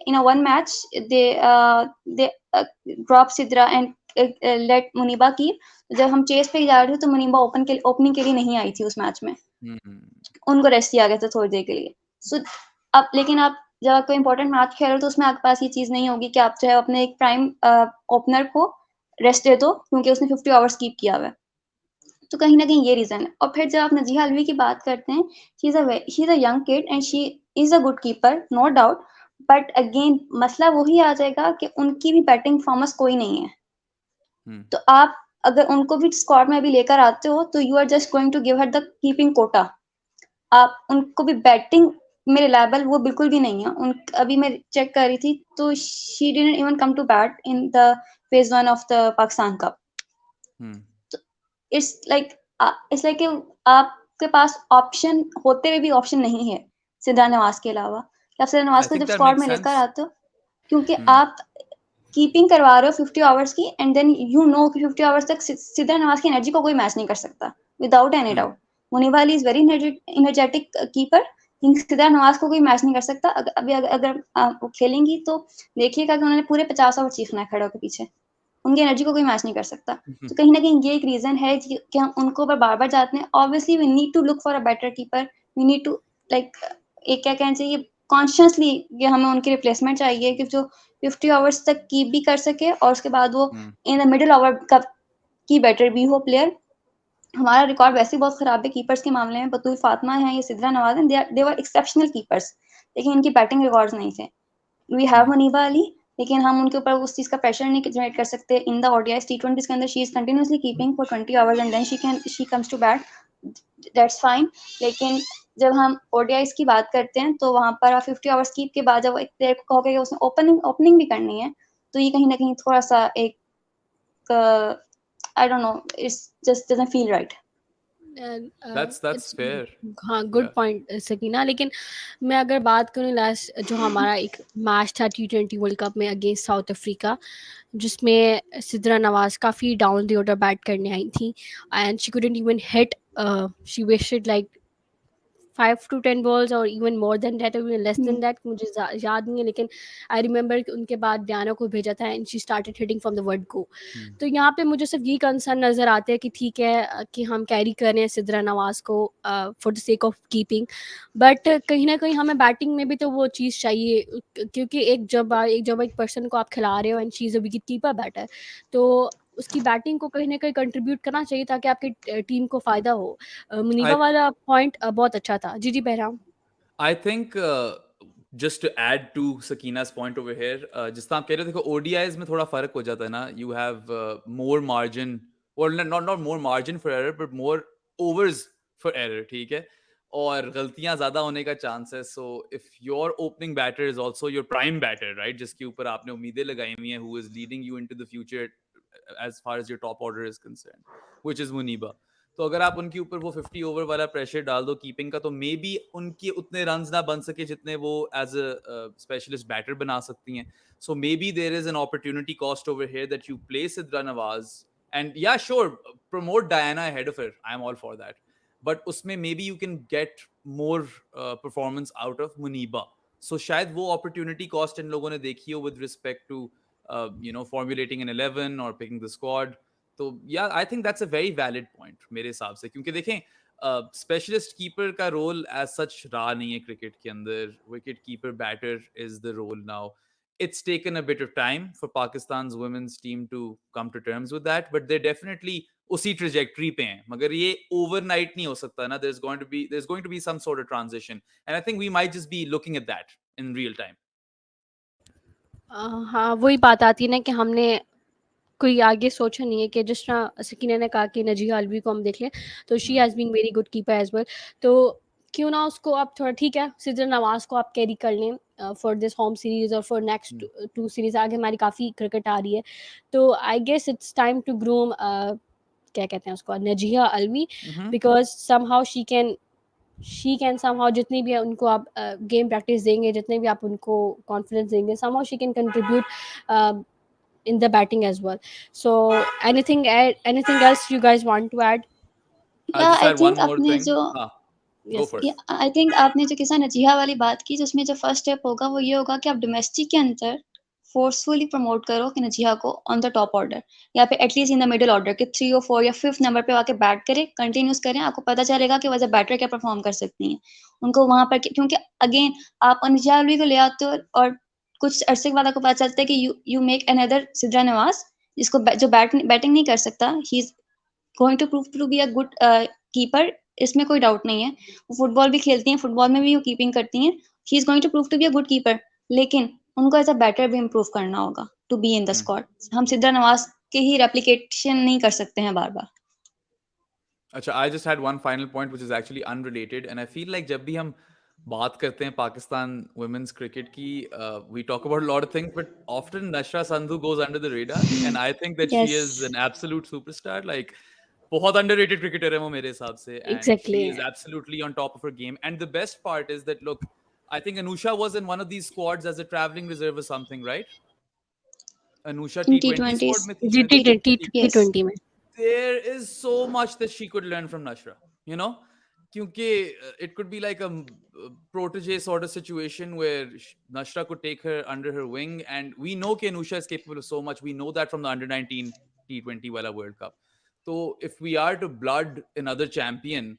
in a one match they drop Sidra and let Muneeba की. जब हम चेस पे जा रहे थे तो मुनीबा ओपनिंग के लिए नहीं आई थी उस मैच में. उनको रेस्ट दिया गया था थोड़ी देर के लिए. सो अब लेकिन आप जब आप कोई इंपॉर्टेंट मैच खेल रहे हो तो उसमें आपके पास ये चीज नहीं होगी कि आप जो है अपने एक प्राइम ओपनर को रेस्ट दे दो क्योंकि उसने 50 आवर्स कीप किया हुआ है. तो कहीं ना कहीं ये रीजन है. और फिर जब आप नजीहा अलवी की बात करते हैं, she is a young kid and she is a good keeper, no doubt. But again मसला वही आ जाएगा कि उनकी भी बैटिंग परफॉर्मेंस कोई नहीं है, तो आप अगर उनको भी स्क्वाड में अभी लेकर आते हो तो you are just going to give her the keeping quota, आप उनको भी बैटिंग में रिलायबल वो बिल्कुल भी नहीं है। उन अभी मैं चेक कर रही थी तो she didn't even come to bat in the phase 1 of the Pakistan cup. तो इट्स लाइक आपके पास ऑप्शन होते हुए भी ऑप्शन नहीं है सिद्धा नवाज के अलावा, आप सिद्धा नवाज I को think जब that स्क्वाड makes में लेकर sense. आते हो क्योंकि Hmm. आप कीपिंग करवा रहे हो 50 आवर्स की एंड देन यू नो कि 50 आवर्स तक सिद्धा नवाज की एनर्जी को कोई मैच नहीं कर सकता without any Hmm. Doubt. Muneeba Ali is very energetic keeper, Sidra Nawaz को कोई मैच नहीं कर सकता। अगर वो खेलेंगी तो देखिएगा कि उन्होंने पूरे 50 ओवर चीखना है खड़े होकर पीछे, उनकी एनर्जी को कोई मैच नहीं कर सकता। तो कहीं ना कहीं ये एक रीजन है कि हम उनको बार बार जाते हैं। Obviously we need to look for a better keeper, we need to like एक क्या कहना चाहिए कॉन्शियसली कि हमें उनकी रिप्लेसमेंट चाहिए कि जो 50 आवर्स तक कीप भी कर सके और उसके बाद वो Hmm. In the middle over का की बेटर भी हो प्लेयर। हमारा रिकॉर्ड वैसे ही बहुत खराब है कीपर्स के मामले में, बतूल फातिमा है या सिद्रा नवाज है, दे वर एक्सेप्शनल कीपर्स, लेकिन इनकी बैटिंग रिकॉर्ड्स नहीं थे। We have Hmm. Muneeba Ali, लेकिन हम उनके ऊपर उस चीज का प्रेशर नहीं जनरेट कर सकते। इन द ओडीआई टी20 के अंदर she is continuously keeping for 20 hours and then she comes to bat, that's fine. लेकिन जब हम ओडीआईस की बात करते हैं तो वहां पर 50 आवर्स कीप के बाद जब एक प्लेयर को कहोगे कि उसने ओपनिंग भी करनी है तो ये कहीं ना कहीं थोड़ा सा एक I don't know, it's just doesn't feel right. That's it's fair. हाँ, गुड Yeah. पॉइंट सकीना। लेकिन मैं अगर बात करूँ लास्ट जो हमारा एक मैच था T20 वर्ल्ड कप में अगेंस्ट साउथ अफ्रीका, जिसमें सिद्रा नवाज काफ़ी डाउन द ऑर्डर बैट करने आई थी and she couldn't even hit, she wasted like 5 to 10 balls और इवन मोर देन दैट और लेस देन दैट, मुझे याद नहीं है, लेकिन आई रिमेंबर कि उनके बाद डियाना को भेजा था and she started hitting from the word go. तो यहाँ पे मुझे सिर्फ ये कंसर्न नज़र आते हैं कि ठीक है कि हम कैरी कर रहे हैं सिद्रा नवाज को for the sake of keeping, but कहीं ना कहीं हमें बैटिंग में भी तो वो चीज़ चाहिए, क्योंकि एक पर्सन को आप खिला रहे हो and she is a wicket keeper batter, तो उसकी बैटिंग को कहीं ना कहीं कंट्रीब्यूट करना चाहिए ताकि आपकी टीम को फ़ायदा हो। मुनीबा I वाला पॉइंट बहुत अच्छा था। जी, जी Bahram. I think just to add to Sakina's point over here, जिस तरह आप कह रहे हो देखो ODIs में थोड़ा फर्क हो जाता है ना, you have more margin, or not more margin for error but more overs for error, ठीक है, और गलतियां ज्यादा होने का चांस है। So if your opening batter is also your prime batter, right, जिसके ऊपर आपने उम्मीदें लगाई हुई हैं, who is leading you into the future as far as your top order is concern, which is Muneeba, तो अगर आप उनके ऊपर वो 50 ओवर वाला प्रेशर डाल दो कीपिंग का, तो मे बी उनके उतने रन ना बन सके जितने वो एज अ स्पेशलिस्ट बैटर बना सकती हैं। So maybe there is an opportunity cost over here that you play Sidra Nawaz, and yeah sure promote Diana ahead of her, I am all for that, but उसमें maybe you can get more performance out of Muneeba. So शायद वो opportunity cost इन लोगों ने देखी हो with respect to formulating an 11 और picking the squad. तो yeah I think that's a very valid point मेरे हिसाब से, क्योंकि देखें स्पेशलिस्ट कीपर का रोल एज सच रहा नहीं है क्रिकेट के अंदर, wicket keeper batter is the role now. It's taken a bit of time for Pakistan's women's team to come to terms with that, but they're definitely उसी trajectory पे हैं, मगर ये overnight नहीं हो सकता ना, there's going to be some sort of transition, and I think we might just be looking at that in real time. हाँ, वही बात आती है ना कि हमने कोई आगे सोचा नहीं है कि जिस तरह सकीना ने कहा कि नजीहा अलवी को हम देख लें, तो she has been very good keeper as well, तो क्यों ना उसको आप थोड़ा, ठीक है, सिद्रा नवाज को आप कैरी कर लें फॉर दिस होम सीरीज और फॉर नेक्स्ट 2 सीरीज, आगे हमारी काफ़ी क्रिकेट आ रही है, तो I guess it's time to groom क्या कहते हैं उसको, Najiha Alvi, because somehow she can somehow, जितनी भी उनको आप गेम प्रैक्टिस देंगे, जितने भी आप उनको कॉन्फिडेंस देंगे, somehow she can contribute in the batting as well. So anything else you guys want to add? I'll या just आई add one थिंक more आपने thing. जो Go Yes, first. I think आपने जो किसान नजीहा वाली बात की, जिसमें जो फर्स्ट स्टेप होगा वो ये होगा कि आप डोमेस्टिक के अंदर फोर्सफुली प्रमोट करो कि नजीहा को ऑन द टॉप ऑर्डर या फिर at least in the middle order के 3 और 4 या 5th नंबर पे आके बैट करें, कंटिन्यूस करें, आपको पता चलेगा कि वैसे बैटर क्या परफॉर्म कर सकती हैं उनको वहां पर, क्योंकि अगेन आप नजीहा को ले आते हो और कुछ अरसे के बाद आपको पता चलता है कि you make another Sidra Nawaz, जिसको जो बैटिंग नहीं कर सकता, he is going to prove to be a good keeper, इसमें कोई डाउट नहीं है। वो फुटबॉल भी खेलती हैं, फुटबॉल में भी वो कीपिंग करती हैं, she is going to prove to be a good keeper. लेकिन उनको एज अ बैटर भी इम्प्रूव करना होगा to be in the Hmm. Squad. हम सिद्धा नवाज के ही रेप्लिकेशन नहीं कर सकते हैं बार बार. अच्छा, I just had one final point which is actually unrelated, and I feel like जब भी हम बात करते हैं पाकिस्तान women's cricket की, we talk about a lot of things, but often Nashra Sandhu goes under the radar, and I think that she is Yes. an absolute superstar. Like, बहुत underrated cricketer है वो मेरे हिसाब से, and she exactly. is absolutely on top of her game. And the best part is that, look, I think Anusha was in one of these squads as a traveling reserve or something, right? Anusha In T20 squad T20s. में थी G T शायद से. T T Yes. Twenty में. There is so much that she could learn from Nashra, you know? Kyunki it could be like a protege sort of situation where Nashra could take her under her wing, and we know कि Anusha is capable of so much. We know that from the under 19 T20 wala World Cup. So if we are to blood another champion,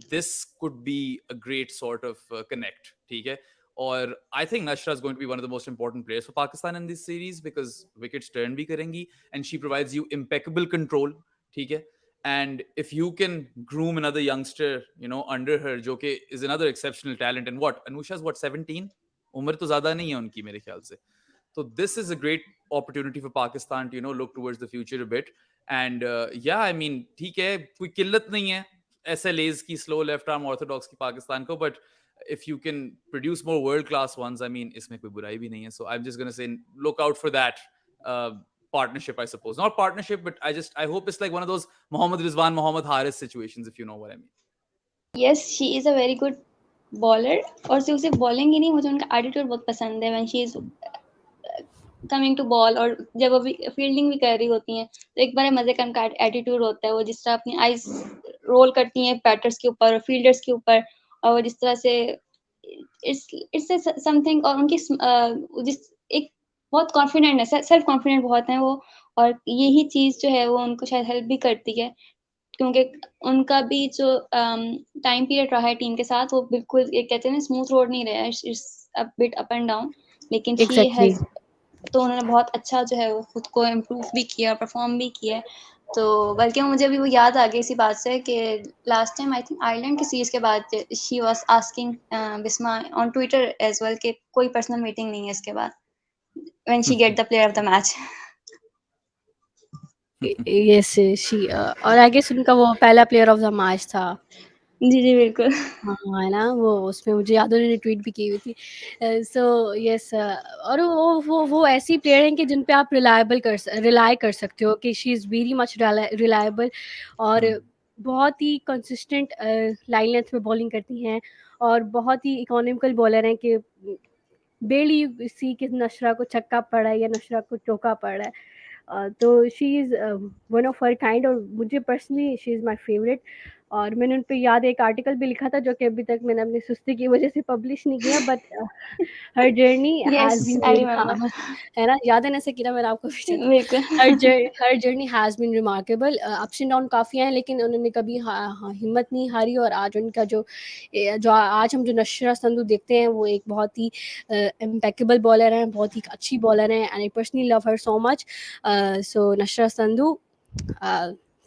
this could be a great sort of connect. ठीक है? Or I think Nashra is going to be one of the most important players for Pakistan in this series because wickets turn bhi karengi and she provides you impeccable control. ठीक है? And if you can groom another youngster, you know, under her, जो कि is another exceptional talent. And what? Anusha's what, 17? उम्र तो ज़्यादा नहीं है उनकी मेरे ख्याल से. So this is a great opportunity for Pakistan to, you know, look towards the future a bit. And yeah, I mean, ठीक है, कोई किल्लत नहीं है SLAs की, slow left arm orthodox की पाकिस्तान को, but if you can produce more world class ones, I mean, इसमें कोई बुराई भी नहीं है. So I'm just going to say, look out for that uh, partnership, I suppose. Not partnership, but I hope it's like one of those Mohammad Rizwan, Mohammad Haris situations, if you know what I mean. Yes, she is a very good bowler. और सिर्फ bowling ही नहीं, मुझे उनका attitude बहुत पसंद है. when she is coming to bowl, और जब वो फील्डिंग भी कर रही होती हैं तो एक बड़े मजे का उनका एटीट्यूड होता है. वो जिस तरह अपनी आईज रोल करती हैं बैटर्स के ऊपर और फील्डर्स के ऊपर, और वो जिस तरह से इट्स इट्स समथिंग. और उनकी जिस एक बहुत कॉन्फिडेंट है, सेल्फ कॉन्फिडेंट बहुत है वो. और यही चीज जो है वो उनको शायद हेल्प भी करती है, क्योंकि उनका भी जो टाइम पीरियड रहा है टीम के साथ, वो बिल्कुल एक कहते हैं ना स्मूथ रोड नहीं रहा है. It's a bit up and down. लेकिन शी एग्जैक्टली. हैज, तो उन्होंने बहुत अच्छा जो है वो खुद को इम्प्रूव भी किया, परफॉर्म भी किया. तो बल्कि मुझे अभी वो याद आ गई इसी बात से कि last time I think Ireland की सीरीज के बाद she was asking Bismah on Twitter as well कि कोई पर्सनल मीटिंग नहीं है इसके बाद, when she get the player of the match. Yes she. और आई गेस उनका वो पहला प्लेयर ऑफ द मैच था. जी जी बिल्कुल. हाँ, है ना? वो उसमें मुझे याद है, उन्होंने ट्वीट भी की हुई थी. So yes. और वो ऐसी प्लेयर हैं कि जिन पे आप रिलाय कर सकते हो कि she is very much reliable. और बहुत ही कंसिस्टेंट लाइन लेंथ में बॉलिंग करती हैं, और बहुत ही इकोनॉमिकल बॉलर हैं कि बेली सी कि नशरा को छक्का पड़ा है या नशरा को चौका पड़ा है. तो she is one of her kind, और मुझे personally she is my favourite. और मैंने उन पे याद एक आर्टिकल भी लिखा था जो कि अभी तक मैंने अपनी सुस्ती की वजह से पब्लिश नहीं किया, but her journey has yes I been, हाँ, रिमेम्बर. है ना? याद है ना सकीना, मैंने आपको भेजा था. बिल्कुल. Her journey has been remarkable. Ups and down काफ़ी हैं, लेकिन उन्होंने कभी हिम्मत नहीं हारी. और आज उनका जो आज हम जो नशरा संधू देखते हैं, वो एक बहुत ही इम्पेक्केबल बॉलर हैं, बहुत ही अच्छी बॉलर हैं, and I personally love her so much. So Nashra Sandhu,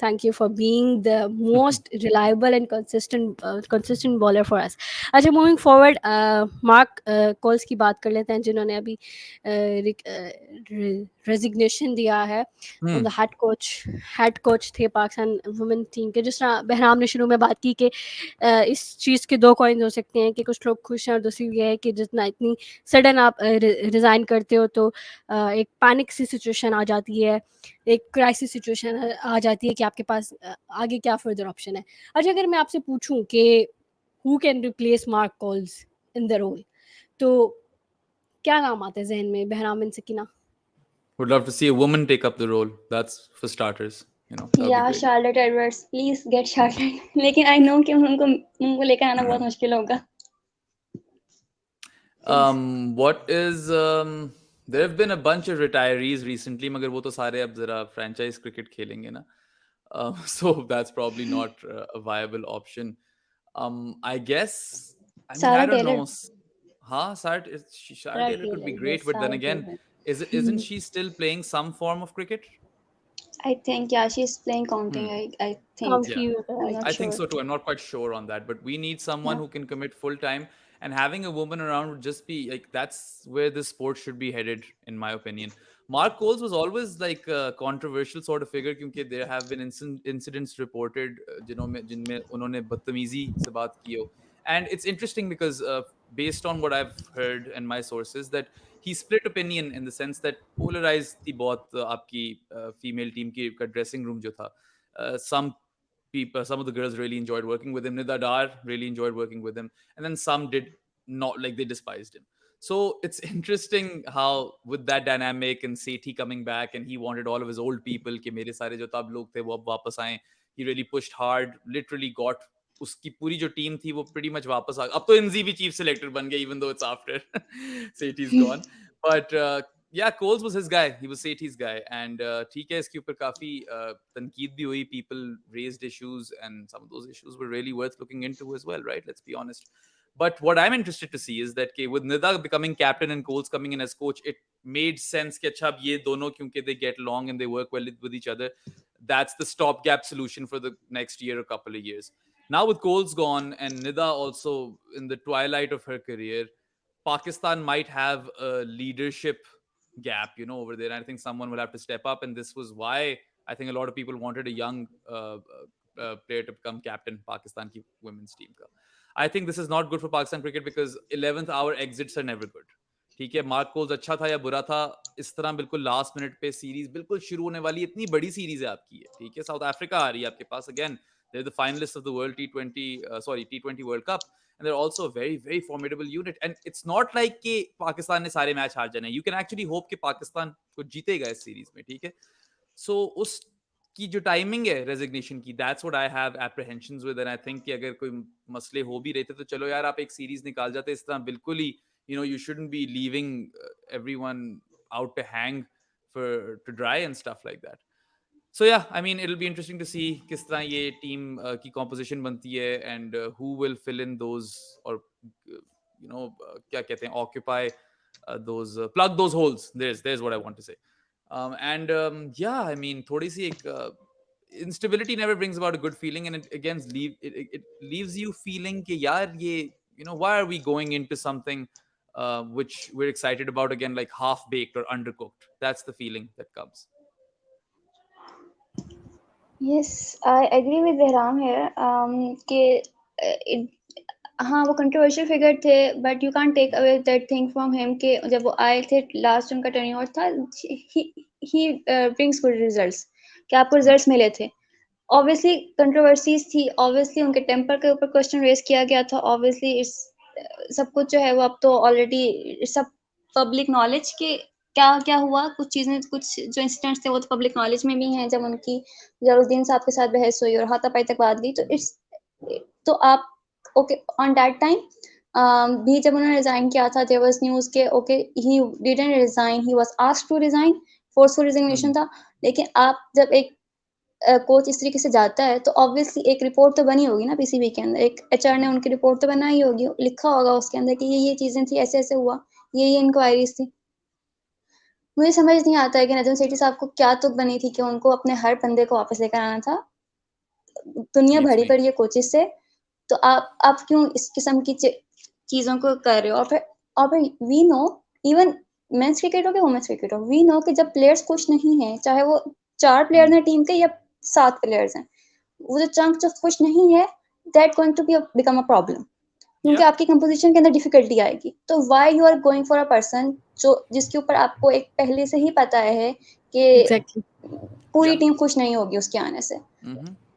thank you for being the most reliable and consistent bowler for us. अच्छा, moving forward, मार्क कॉल्स की बात कर लेते हैं, जिन्होंने अभी रेजिग्नेशन दिया है. द हेड कोच थे पाकिस्तान वुमेन टीम के. जिस तरह बहराम ने शुरू में बात की कि इस चीज़ के दो कॉइन्स हो सकते हैं, कि कुछ लोग खुश हैं और दूसरी ये है कि जितना इतनी सडन आप रिज़ाइन करते हो तो एक पैनिक सी सिचुएशन आ जाती है, एक क्राइसिस सिचुएशन आ जाती है कि आपके पास आगे क्या फर्दर ऑप्शन है. अच्छा, अगर मैं आपसे पूछूं कि who can replace Mark Coles in the role, तो क्या नाम आता है जहन में? Bahram and Sakina. Would love to see a woman take up the role. That's for starters. You know, that would be या great. Charlotte Edwards, please get Charlotte. लेकिन I no कि उनको लेकर आना बहुत मुश्किल होगा. What is there have been a bunch of retirees recently, मगर वो तो सारे अब जरा franchise cricket खेलेंगे ना. So that's probably not a viable option. I guess, I mean, I Sarah don't Taylor. know. Sarah Sarah Taylor could be Taylor, great, yes, but then Sarah again, Taylor. isn't she still playing some form of cricket? I think yeah she is playing counting. I think. Yeah, county, I am I not I think. think sure. so too. I'm not quite sure on that, but we need someone या who can commit full time. and having a woman around would just be like, that's where the sport should be headed, in my opinion. Mark Coles was always like a controversial sort of figure, क्योंकि there have been incidents reported जिनमें उन्होंने बदतमीजी से बात की हो. And it's interesting because based on what I've heard and my sources, that he split opinion in the sense that polarized थी बहुत आपकी female team की का dressing room जो था. Some of the girls really enjoyed working with him. Nida Dar really enjoyed working with him, and then some did not, like they despised him. So it's interesting how with that dynamic and Sethi coming back, and he wanted all of his old people कि मेरे सारे जो तब लोग थे वो अब वापस आए. He really pushed hard, literally got उसकी पूरी जो टीम थी वो pretty much वापस आ. अब तो इंजी भी चीफ सिलेक्टर बन गया, even though it's after Sethi's gone. But yeah, Coles was his guy. He was Sethi's guy. And ठीक है, इसके ऊपर काफी तनकीद भी हुई. People raised issues, and some of those issues were really worth looking into as well, right? Let's be honest. But what I'm interested to see is that with Nida becoming captain and Coles coming in as coach, it made sense कि अच्छा अब ये दोनों क्योंकि they get along and they work well with each other, that's the stopgap solution for the next year or couple of years. Now with Coles gone and Nida also in the twilight of her career, Pakistan might have a leadership gap, over there. And I think someone will have to step up. And this was why I think a lot of people wanted a young player to become captain Pakistan ki women's team ka. I think this is not good for Pakistan cricket because 11th hour exits are never good. ठीक है, mark Coles अच्छा था या बुरा था, इस तरह बिल्कुल लास्ट मिनट पे सीरीज बिल्कुल शुरू होने वाली, इतनी बड़ी सीरीज है आपकी है, ठीक है, साउथ अफ्रीका आ रही है आपके पास, again they're the finalists of the world T20 World Cup, and they're also a very very formidable unit. And it's not like कि पाकिस्तान ने सारे मैच हार जाने. You can actually hope कि पाकिस्तान को जीतेगा इस सीरीज में, ठीक है. So उस की जो टाइमिंग है रेजिग्नेशन की, that's what I have apprehensions with. And I think कि अगर कोई मसले हो भी रहते तो चलो यार आप एक सीरीज निकाल जाते, इस तरह बिल्कुल ही you shouldn't be leaving everyone out to hang to dry and stuff like that. So yeah, I mean it'll be interesting to see किस तरह ये team की composition बनती है, and who will fill in those, or क्या कहते हैं, occupy those plug those holes. There's what I want to say. And yeah, I mean थोड़ी सी एक instability never brings about a good feeling, and it leaves you feeling कि यार ये why are we going into something which we're excited about again, like half baked or undercooked. That's the feeling that comes. Yes, I agree with Behram here. कि हाँ वो controversial figure थे, but you can't take away that thing from him कि जब वो आए थे last उनका टर्निंग था, ही ब्रिंग्स गुड रिजल्ट्स, कि आपको रिजल्ट्स मिले थे. ऑब्वियसली कंट्रोवर्सीज थी, ऑब्वियसली उनके टेम्पर के ऊपर क्वेश्चन रेज किया गया था, ऑब्वियसली इट्स सब कुछ जो है वो अब तो ऑलरेडी सब पब्लिक नॉलेज के क्या क्या हुआ, कुछ चीजें, कुछ जो इंसिडेंट्स थे वो तो पब्लिक नॉलेज में भी हैं. जब उनकी जलालुद्दीन साहब के साथ बहस हुई और हाथापाई तक बात गई, तो आप ओके ऑन दैट टाइम भी जब उन्होंने रिजाइन किया था, देयर वाज न्यूज के okay he didn't resign, he was asked to resign, forceful resignation था. लेकिन आप जब एक कोच इस तरीके से जाता है तो ऑब्वियसली एक रिपोर्ट तो बनी होगी ना पीसीबी के अंदर, एक एचआर ने उनकी रिपोर्ट तो बनाई होगी, लिखा होगा उसके अंदर कि ये चीजें थी, ऐसे ऐसे हुआ, ये इंक्वायरीज थी. मुझे समझ नहीं आता है कि नजम सेठी साहब को क्या तुक बनी थी कि उनको अपने हर बंदे को वापस लेकर आना था. दुनिया भरी पड़ी है कोचेस से, तो आप क्यों इस किस्म की चीजों को कर रहे हो? और फिर we know, even men's cricket हो या वुमेन्स क्रिकेट हो, वी नो कि जब प्लेयर्स खुश नहीं है, चाहे वो 4 प्लेयर हैं टीम के या 7 प्लेयर्स हैं, वो जो चंक जो खुश नहीं है, that going to become a problem, क्योंकि आपकी कंपोजिशन के अंदर डिफिकल्टी आएगी. तो why you are going for a person जिसके ऊपर आपको एक पहले से ही पता है कि Exactly. पूरी टीम खुश नहीं होगी उसके आने से.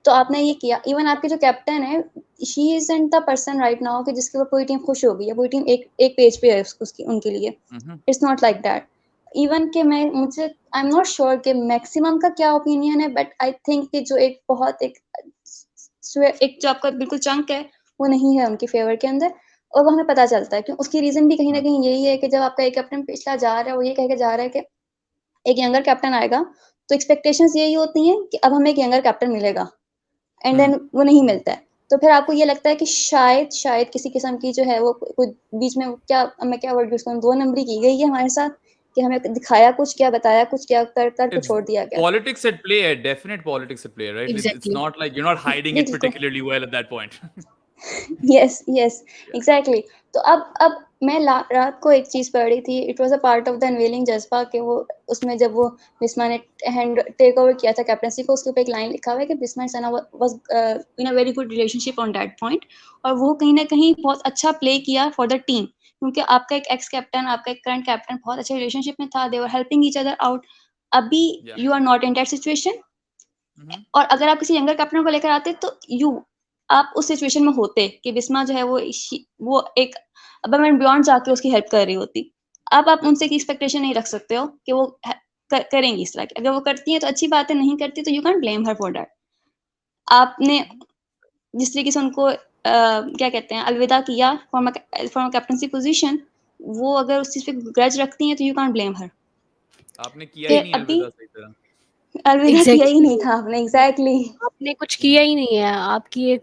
तो आपने ये किया. इवन आपके जो कैप्टन है, she isn't the person right now कि जिसके ऊपर पूरी टीम खुश होगी या पूरी टीम एक पेज पे है उसकी उनके लिए. It's not like that. Even कि मुझे आई एम नॉट श्योर कि मैक्सिमम का क्या ओपिनियन है, बट आई थिंक कि जो एक बहुत एक जो आपका बिल्कुल चंक है वो नहीं है उनकी फेवर के अंदर, और वो हमें पता चलता है. क्यों? उसकी रीजन भी कहीं ना कहीं यही है कि जब आपका एक कैप्टन पिछला जा रहा है, वो ये कह के जा रहा है कि एक यंगर कैप्टन आएगा, तो एक्सपेक्टेशंस यही होती हैं कि अब हमें एक यंगर कैप्टन मिलेगा, एंड देन वो नहीं मिलता है. तो फिर आपको ये लगता है कि शायद किसी किस्म की जो है वो बीच में मैं क्या वर्ड यूज करूँ, 2 नंबरी की गई है हमारे साथ, कि हमें दिखाया कुछ, क्या बताया कुछ, क्या कर कुछ छोड़ दिया गया. Politics at play, definite politics at play, right? It's Exactly. not like you're not hiding it particularly well at that point. Yes yes Yeah. Exactly. तो अब मैं रात को एक चीज पढ़ रही थी, it was a part of the unveiling जज्बा के वो उसमें जब वो बिस्मा ने हैंड टेक ओवर किया था कैप्टनसी को, उसके ऊपर एक लाइन लिखा हुआ है कि Bismah Sana was in a very good relationship on that point. और वो कहीं ना कहीं बहुत अच्छा प्ले किया फॉर द टीम, क्योंकि आपका एक एक्स कैप्टन, आपका एक करंट कैप्टन बहुत अच्छे रिलेशनशिप में था, they were helping each other out. अभी Yeah. You are not in that situation, Mm-hmm. और अगर आप किसी यंगर कैप्टन को लेकर आते तो यू आप उस सिचुएशन में होते कि बिस्मा जो है वो एक अब मैं बियॉन्ड जाके उसकी हेल्प कर रही होती। अब आप उनसे बिल्कुल। की एक्सपेक्टेशन नहीं रख सकते हो कि वो करेंगी इस तरह की। अगर वो करती हैं तो अच्छी बात है, नहीं करती तो you can blame her for that. आपने Mhm. जिस तरीके से उनको क्या कहते हैं अलविदा किया फ्रॉम कैप्टनसी पोजीशन, वो अगर उस चीज पे ग्रज रखती हैं तो यू कैन ब्लेम हर आपने किया कि ही नहीं अभी अलविदा सही तरह। अलविदा किया ही नहीं एग्जैक्टली, था आपने। एग्जैक्टली आपने कुछ किया ही नहीं है। आपकी एक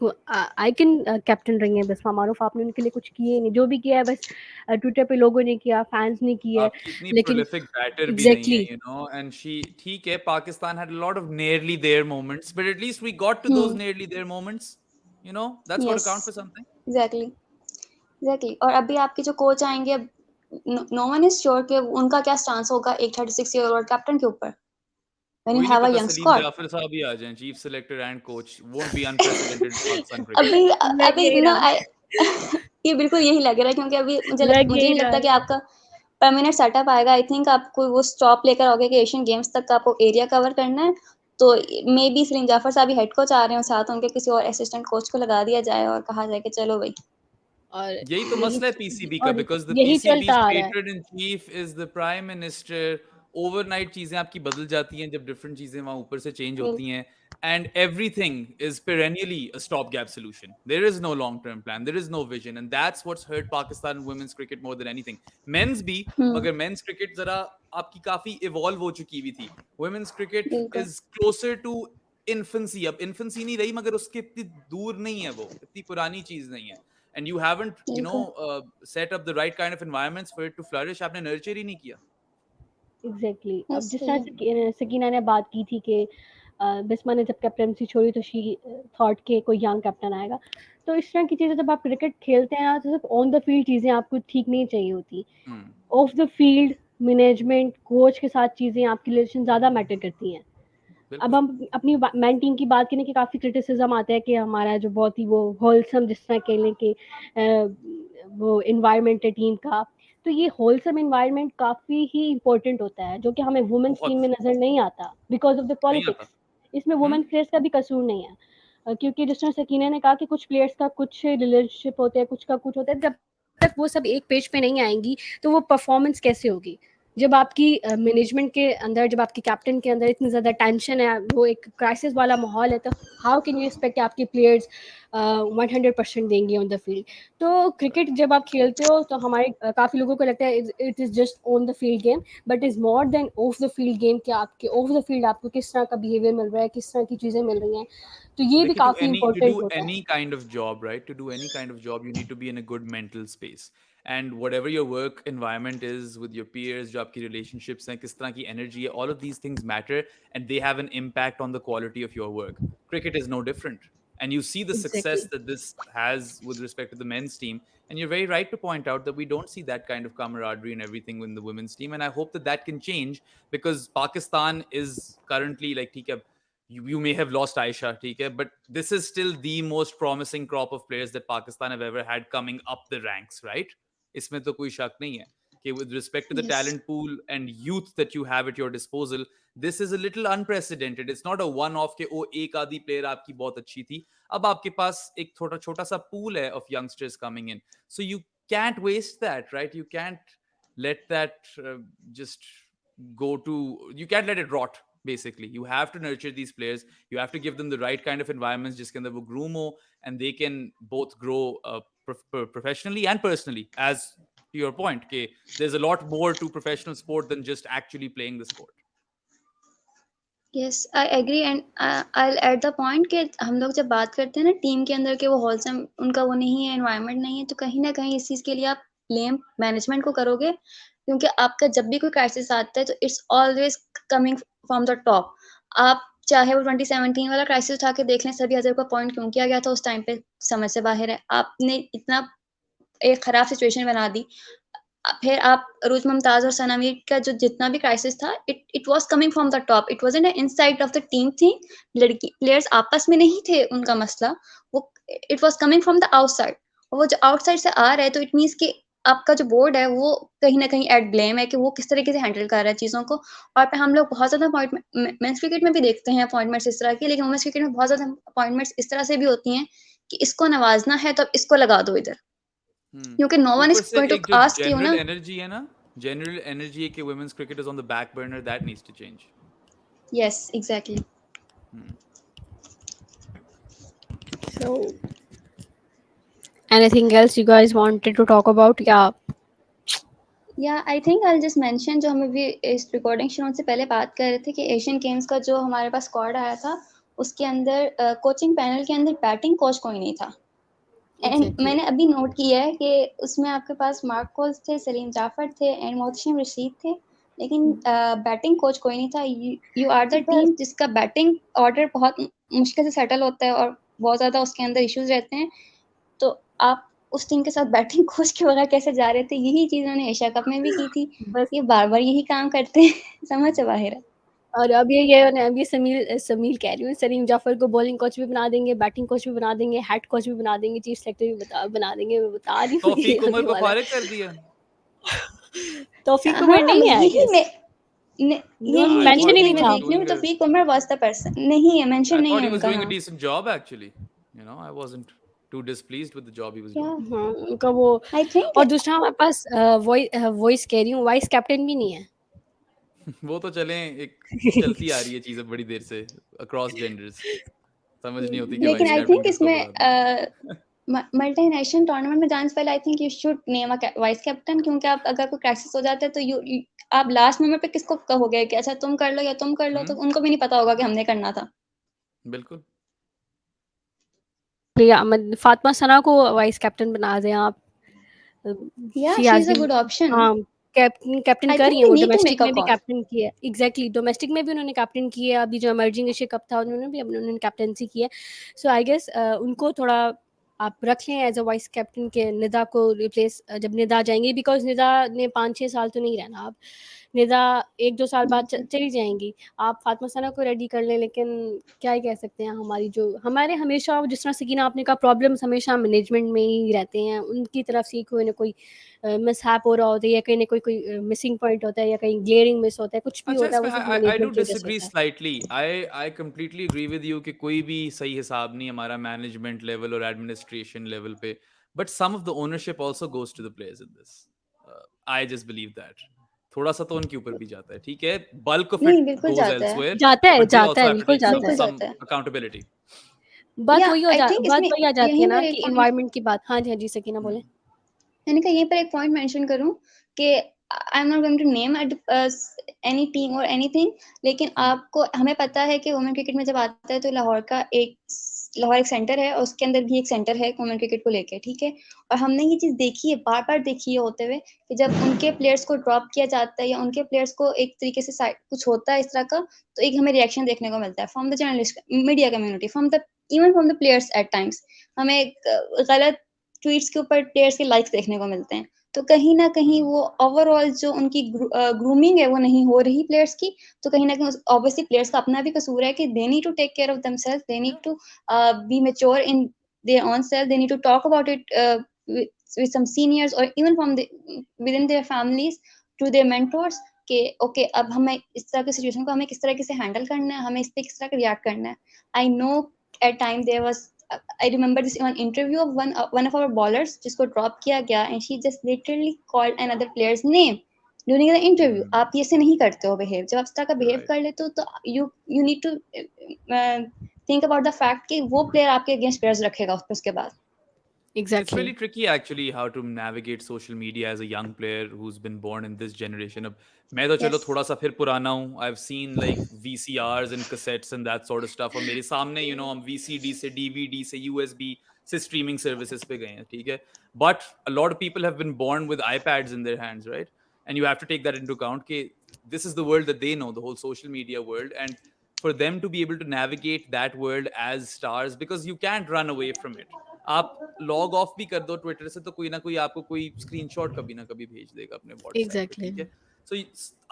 आइकन कैप्टन रही हैं बिस्मा मारूफ, आपने उनके लिए कुछ किए ही नहीं। जो भी किया है बस ट्विटर पे लोगों ने किया, फैंस ने किया है, आपकी इतनी लेकिन प्रोलिफिक बैटर भी नहीं है, एग्जैक्टली। एंड शी ठीक है, Pakistan had a lot of nearly there moments, but at least we got to those nearly there moments. That's got to yes count for something. Exactly exactly. और अभी आपके जो coach आएंगे, अब नो वन इज श्योर कि उनका क्या stance होगा एक 36 ईयर ओल्ड कैप्टन के ऊपर व्हेन यू कोई नहीं हैव अ पता, यंग सलीम स्क्वाड। जाफर साहब ही आ जाएं, chief selector and coach, won't be unprecedented in Pakistan cricket. अभी लग अभी यही ना रहा ये बिल्कुल यही लग रहा है, क्योंकि अभी लग मुझे यही नहीं रहा लगता है। कि आपका परमानेंट सेटअप आएगा। आई थिंक आपको वो स्टॉप लेकर आओगे कि एशियन गेम्स तक का आपको एरिया कवर करना है, तो मे बी सलीम जाफर साहब हेड कोच आ रहे हो, साथ उनके किसी और असिस्टेंट कोच को लगा दिया जाए और कहा जाए कि चलो भाई। और यही तो यही मसला है पीसीबी का, और बिकॉज द यही पीसीबी चलता आ रहा है। Creator in chief is the prime minister. Overnight चीजें आपकी बदल जाती हैं जब डिफरेंट चीजें वहां ऊपर से चेंज होती हैं, and everything is perennially a stopgap solution. There is no long term plan, there is no vision, and that's what's hurt Pakistan women's cricket more than anything. Men's भी, हम्म, मगर men's cricket जरा आपकी काफी evolve हो चुकी हुई थी। women's cricket बिल्कुल is closer to infancy, अब infancy नहीं रही, मगर उसके इतनी दूर नहीं है, वो इतनी पुरानी चीज नहीं है, and you haven't बिल्कुल। set up the right kind of environments for it to flourish. आपने nurture ही नहीं किया। एग्जैक्टली। अब यस जिस तरह सही से है। सकीना ने बात की थी कि बिस्मा ने जब कैप्टनसी छोड़ी तो शी थॉट के कोई यंग कैप्टन आएगा। तो इस तरह की चीज़ें जब आप क्रिकेट खेलते हैं ना, तो सिर्फ ऑन द फील्ड चीज़ें आपको ठीक नहीं चाहिए होती। Hmm. Off the field management coach के साथ चीज़ें आपकी रिलेशन ज़्यादा मैटर करती हैं। अब बिल्कुल। हम अपनी मेन टीम की बात करें कि काफ़ी क्रिटिसिज्म आता है कि हमारा जो बहुत ही वो होलसम जिस तरह कह लें कि वो इन्वायरमेंट है टीम का, तो ये होलसम इन्वायरमेंट काफ़ी ही इम्पोर्टेंट होता है, जो कि हमें वुमेन्स टीम बहुत। में नज़र नहीं आता बिकॉज ऑफ द नहीं आता। पॉलिटिक्स। इसमें वुमेन प्लेयर्स का भी कसूर नहीं है। क्योंकि जिस तरह सकीना ने कहा कि कुछ प्लेयर्स का कुछ रिलेशनशिप होते हैं, कुछ का कुछ होता है, जब तक वो सब एक पेज पे नहीं आएंगी तो वो परफॉर्मेंस कैसे होगी? जब आपकी मैनेजमेंट के अंदर, जब आपके कैप्टन के अंदर इतनी ज़्यादा टेंशन है, वो एक क्राइसिस वाला माहौल है, तो हाउ कैन यू एक्सपेक्ट कि आपके प्लेयर्स 100% देंगे ऑन द फील्ड? तो क्रिकेट जब आप खेलते हो तो हमारे काफ़ी लोगों को लगता है it is just on the field game, but is more than of the field game. कि आपके ऑफ द फील्ड आपको किस तरह का बिहेवियर मिल रहा है, किस तरह की चीज़ें मिल रही हैं, तो ये भी देखिए, काफ़ी to do इंपॉर्टेंट होता है। any kind of job, right? To do any kind of job, you need to be in a good mental space. And whatever your work environment is with your peers, जो आपकी relationships हैं, किस तरह की energy है, all of these things matter, and they have an impact on the quality of your work. Cricket is no different. And you see the success exactly. that this has with respect to the men's team. And you're very right to point out that we don't see that kind of camaraderie and everything in the women's team. And I hope that that can change, because Pakistan is currently like, ठीक है, you may have lost Aisha, okay, but this is still the most promising crop of players that Pakistan have ever had coming up the ranks, right? इसमें तो कोई शक नहीं है कि with respect to the yes talent pool and youth that you have at your disposal, this is a little unprecedented. It's not a one off के ओ एक आधी player आपकी बहुत अच्छी थी, अब आपके पास एक छोटा छोटा सा pool है of youngsters coming in, so you can't waste that, right? You can't let that just go to, you can't let it rot. Basically, you have to nurture these players, you have to give them the right kind of environments जिसके अंदर वो groom हो, and they can both grow professionally and personally. As to your point, okay, there's a lot more to professional sport than just actually playing the sport. Yes I agree and I at the point कि हम लोग जब बात करते हैं ना team के अंदर के वो होलसम उनका वो नहीं है, एनवायरनमेंट नहीं है, तो कहीं ना कहीं इस चीज़ के लिए आप ब्लेम मैनेजमेंट को करोगे, क्योंकि आपका जब भी कोई क्राइसिस आता है तो it's always coming from the top. आप चाहे वो 2017 वाला क्राइसिस उठा के देख लें, सभी अजहर को अपॉइंट क्यों किया गया था उस टाइम पे, समझ से बाहर है। आपने इतना एक खराब सिचुएशन बना दी। फिर आप अरूज मुमताज और सना मीर का जो जितना भी क्राइसिस था, it was coming from the top, it wasn't an inside of the team thing. लड़की प्लेयर्स आपस में नहीं थे उनका मसला, वो it was coming from the outside. और वो जो आउटसाइड से आ रहा है तो इट मीन्स कि आपका जो बोर्ड है वो कहीं ना कहीं एट ब्लेम है कि वो किस तरीके से हैंडल कर रहा है चीज़ों को। और फिर हम लोग बहुत ज़्यादा अपॉइंटमेंट मेंस क्रिकेट में भी देखते हैं अपॉइंटमेंट्स इस तरह की, लेकिन वुमेन्स क्रिकेट में बहुत ज़्यादा अपॉइंटमेंट्स इस तरह से भी होती हैं कि इसको नवाजना है तो अब इसको लगा दो इधर, क्योंकि नो वन ऊपर इज से गोइंग टू एक जो आस्क यू जनरल ना। एनर्जी है ना, जनरल एनर्जी है कि women's cricket is on the back burner, that needs to change. Yes exactly. So, anything else you guys wanted to talk about? Yeah. या I think I just mention, जो हम अभी इस recording शुरू से पहले बात कर रहे थे कि एशियन गेम्स का जो हमारे पास स्क्वाड आया था उसके अंदर कोचिंग पैनल के अंदर बैटिंग कोच कोई नहीं था। And Exactly. मैंने अभी नोट किया है कि उसमें आपके पास मार्क कोल्स थे, सलीम जाफर थे एंड मोहतशिम रशीद थे, लेकिन बैटिंग कोच कोई नहीं था। You are the bus team जिसका बैटिंग ऑर्डर बहुत मुश्किल से सेटल होता है और बहुत ज़्यादा उसके अंदर इश्यूज रहते हैं, तो आप उस टीम के साथ बैटिंग कोच के बगैर कैसे जा रहे थे? यही चीज़ उन्होंने एशिया कप में भी की थी। बस ये बार-बार यही काम करते हैं। समझ से बाहर है। और अब ये समील समील कह रही हूँ, सलीम जाफर को बॉलिंग कोच भी बना देंगे, बैटिंग कोच भी बना देंगे, हेड कोच भी बना देंगे, चीफ सेलेक्टर भी बना देंगे। मैं बता रही हूँ ये तौफीक उमर होने को वाला फारिग है। कर दिया. तौफीक उमर हाँ, नहीं है आई यही गेस। मैं ने नो, यही I यही मेंशन thought ही he नहीं चीज़ मैं was था। देख रही हूँ, doing तो a Taufeeq Umar was the person नहीं है, मेंशन I नहीं thought है he was उनका। doing a हाँ, decent job actually. You know, I wasn't too displeased with the job he was क्या doing. हाँ, उनका वो। आई थिंक और दूसरा हमारे पास वॉइस कह रही हूँ, वाइस कैप्टन भी नहीं है। वो तो चलें, एक चलती आ रही है चीज़ अब बड़ी देर से अक्रॉस जेंडर्स. समझ नहीं होती कि लेकिन वाइस आई कैप्टन थिंक किसको इसमें बनाना है. मल्टीनेशनल टूर्नामेंट में जाने से पहले I think you should name a vice captain, क्योंकि आप अगर कोई क्राइसिस हो जाता है तो आप लास्ट मोमेंट पे किसको कहोगे कि अच्छा तुम कर लो या तुम कर लो, तो हम्म, उनको भी नहीं पता होगा कि हमने करना था। बिल्कुल. फातिमा सना को वाइस कैप्टन बना दें आप। या she she has is a been. Good option. हाँ, कैप्टन कैप्टन आई कर थिंक रही हैं वी वो, need to domestic make a में भी कॉल। कैप्टन की है। एग्जैक्टली, डोमेस्टिक में भी उन्होंने कैप्टन की है, अभी जो इमर्जिंग एशिया कप था उन्होंने भी उन्होंने कैप्टनसी की है। सो आई गेस उनको थोड़ा आप रख लें एज अ वाइस कैप्टन के, निदा को रिप्लेस जब निदा जाएंगी, बिकॉज निदा ने 5-6 साल तो नहीं रहना अब। निदा 1-2 साल बाद चली जाएंगी। आप फातिमा सना को रेडी कर लें, लेकिन क्या ही कह सकते हैं, हमारी जो हमारे हमेशा जिस तरह सकीना आपने कहा प्रॉब्लम्स हमेशा मैनेजमेंट में ही रहते हैं, उनकी तरफ से कोई ना कोई मिसहैप हो रहा होता है, या कहीं ना कोई मिसिंग पॉइंट होता है, या कहीं ग्लेयरिंग मिस होता है, कुछ भी अच्छा, होता है, वो इसमें सिर्फ I do मैनेजमेंट की वजह से disagree होता है। slightly. I completely agree with you कि कोई भी सही हिसाब नहीं हमारा मैनेजमेंट लेवल और एडमिनिस्ट्रेशन लेवल पे, but some of the ownership also goes to the players in this. I just believe that. थोड़ा सा तो उनके ऊपर भी जाता है, ठीक है, bulk of it नहीं, बिल्कुल goes जाता है। elsewhere, but they जाता also है, have to बिल्कुल take some जाता बिल्कुल है। some जाता है। accountability. या आई थिंक बात इसमें वही आ जाती है यहीं ना पर एक कि पॉइंट इन्वायरमेंट की बात। हाँ जी, हाँ जी, सकीना बोले। मैंने कहा यहीं पर एक पॉइंट मेंशन करूं कि I am not going to name any team और एनीथिंग, लेकिन हम्म, आपको हमें पता है कि वुमेन क्रिकेट में जब आता है तो लाहौर एक सेंटर है और उसके अंदर भी एक सेंटर है वुमेन क्रिकेट को लेके, ठीक है। और हमने ये चीज़ देखी है, बार बार देखी है होते हुए कि जब उनके प्लेयर्स को ड्रॉप किया जाता है या उनके प्लेयर्स को एक तरीके से कुछ होता है इस तरह का, तो एक हमें रिएक्शन देखने को मिलता है from the journalist media community, from the players eight times. हमें एक गलत ट्वीट्स के ऊपर प्लेयर्स के लाइक्स देखने को मिलते हैं। तो कहीं न कहीं हम्म, वो ओवरऑल जो उनकी ग्रूमिंग है वो नहीं हो रही प्लेयर्स की, तो कहीं न कहीं ऑब्वियसली प्लेयर्स का अपना भी कसूर है कि they need to take care of themselves, they need yeah. To be mature in their own self, they need to talk about it with some seniors or even within their families to their mentors कि okay अब हमें इस तरह की situation को हमें किस तरीके से हैंडल करना है, हमें इस पे किस तरह का रिएक्ट करना है। I know at time there was I remember this one interview of one of our bowlers जिसको drop किया गया and she just literally called another player's name during the interview। Hmm, आप ये से नहीं करते हो behave, जब आप इस तरह का behave right. कर लेते हो तो you need to uh, think about the fact कि वो player आपके against players रखेगा उसके बाद। It's exactly. really tricky actually how to navigate social media as a young player who's been born in this generation. अब मैं तो चलो Yes, थोड़ा सा फिर पुराना हूँ. I've seen like VCRs and cassettes and that sort of stuff. और मेरे सामने हम VCD से DVD से USB से streaming services पे गए हैं, ठीक है. But a lot of people have been born with iPads in their hands, right? And you have to take that into account कि this is the world that they know, the whole social media world. And for them to be able to navigate that world as stars, because you can't run away from it. आप log of भी कर दो Twitter से तो कोई ना कोई आपको कोई स्क्रीनशॉट कभी ना कभी भेज देगा अपने व्हाट्सएप पे, ठीक Exactly. है? So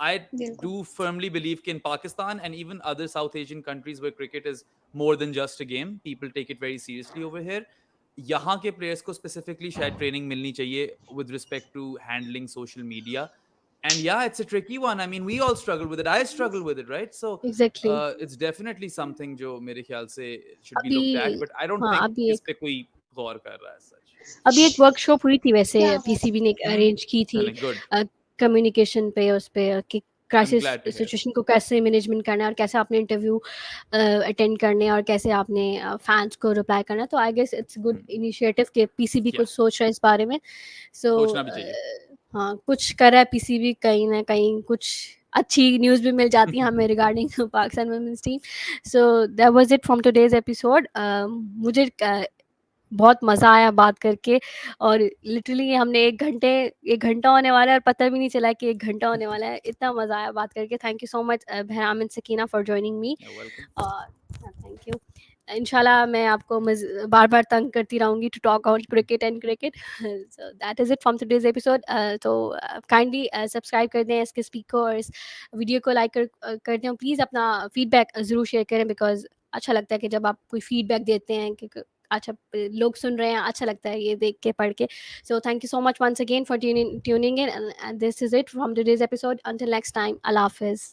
I बिल्कुल। do firmly believe in Pakistan and even other South Asian countries where cricket is more than just a game. People take it very seriously over here. यहाँ के प्लेयर्स को specifically शायद training मिलनी चाहिए with respect to handling social media. And yeah, it's a tricky one. I mean, we all struggle with it. I struggle with it, right? So Exactly. it's definitely something जो मेरे ख्याल से should be अभी looked at, but I don't हाँ, think अभी इस एक पे कोई गौर कर रहा है सच. अभी एक वर्कशॉप हुई थी वैसे, क्या बात पीसीबी ने Hmm. अरेंज की थी Good. कम्युनिकेशन पे, उस पे कि I'm crisis glad to hear. Situation को कैसे मैनेजमेंट करना है और कैसे आपने इंटरव्यू अटेंड करने हैं और कैसे आपने फैंस को रिप्लाई करना है। तो I guess it's good Hmm. Initiative कि पीसीबी Yeah. कुछ सोच रहा है इस बारे में। सो सोचना भी चाहिए. हाँ, कुछ कर रहा है पीसीबी, कहीं ना कहीं कुछ अच्छी न्यूज़ भी मिल जाती है हमें regarding Pakistan women's team. So that was it from today's episode. मुझे बहुत मज़ा आया बात करके, और लिटरली हमने 1 घंटा होने वाला है और पता भी नहीं चला कि 1 घंटा होने वाला है। इतना मज़ा आया बात करके। Thank you so much Bahram and Sakina for joining me. You're welcome. Thank you. इंशाल्लाह मैं आपको बार-बार तंग करती रहूँगी to talk about cricket and cricket. So that is it from today's episode. तो काइंडली सब्सक्राइब कर दें इसके स्पीक को, और इस वीडियो को लाइक कर दें। प्लीज़ अपना फीडबैक ज़रूर शेयर करें, बिकॉज़ अच्छा लगता है कि जब आप कोई फीडबैक देते हैं कि अच्छा लोग सुन रहे हैं, अच्छा लगता है ये देख के, पढ़ के। So thank you so much once again for tuning in, and this is it from today's episode. Until next time, अल्लाह हाफ़िज़।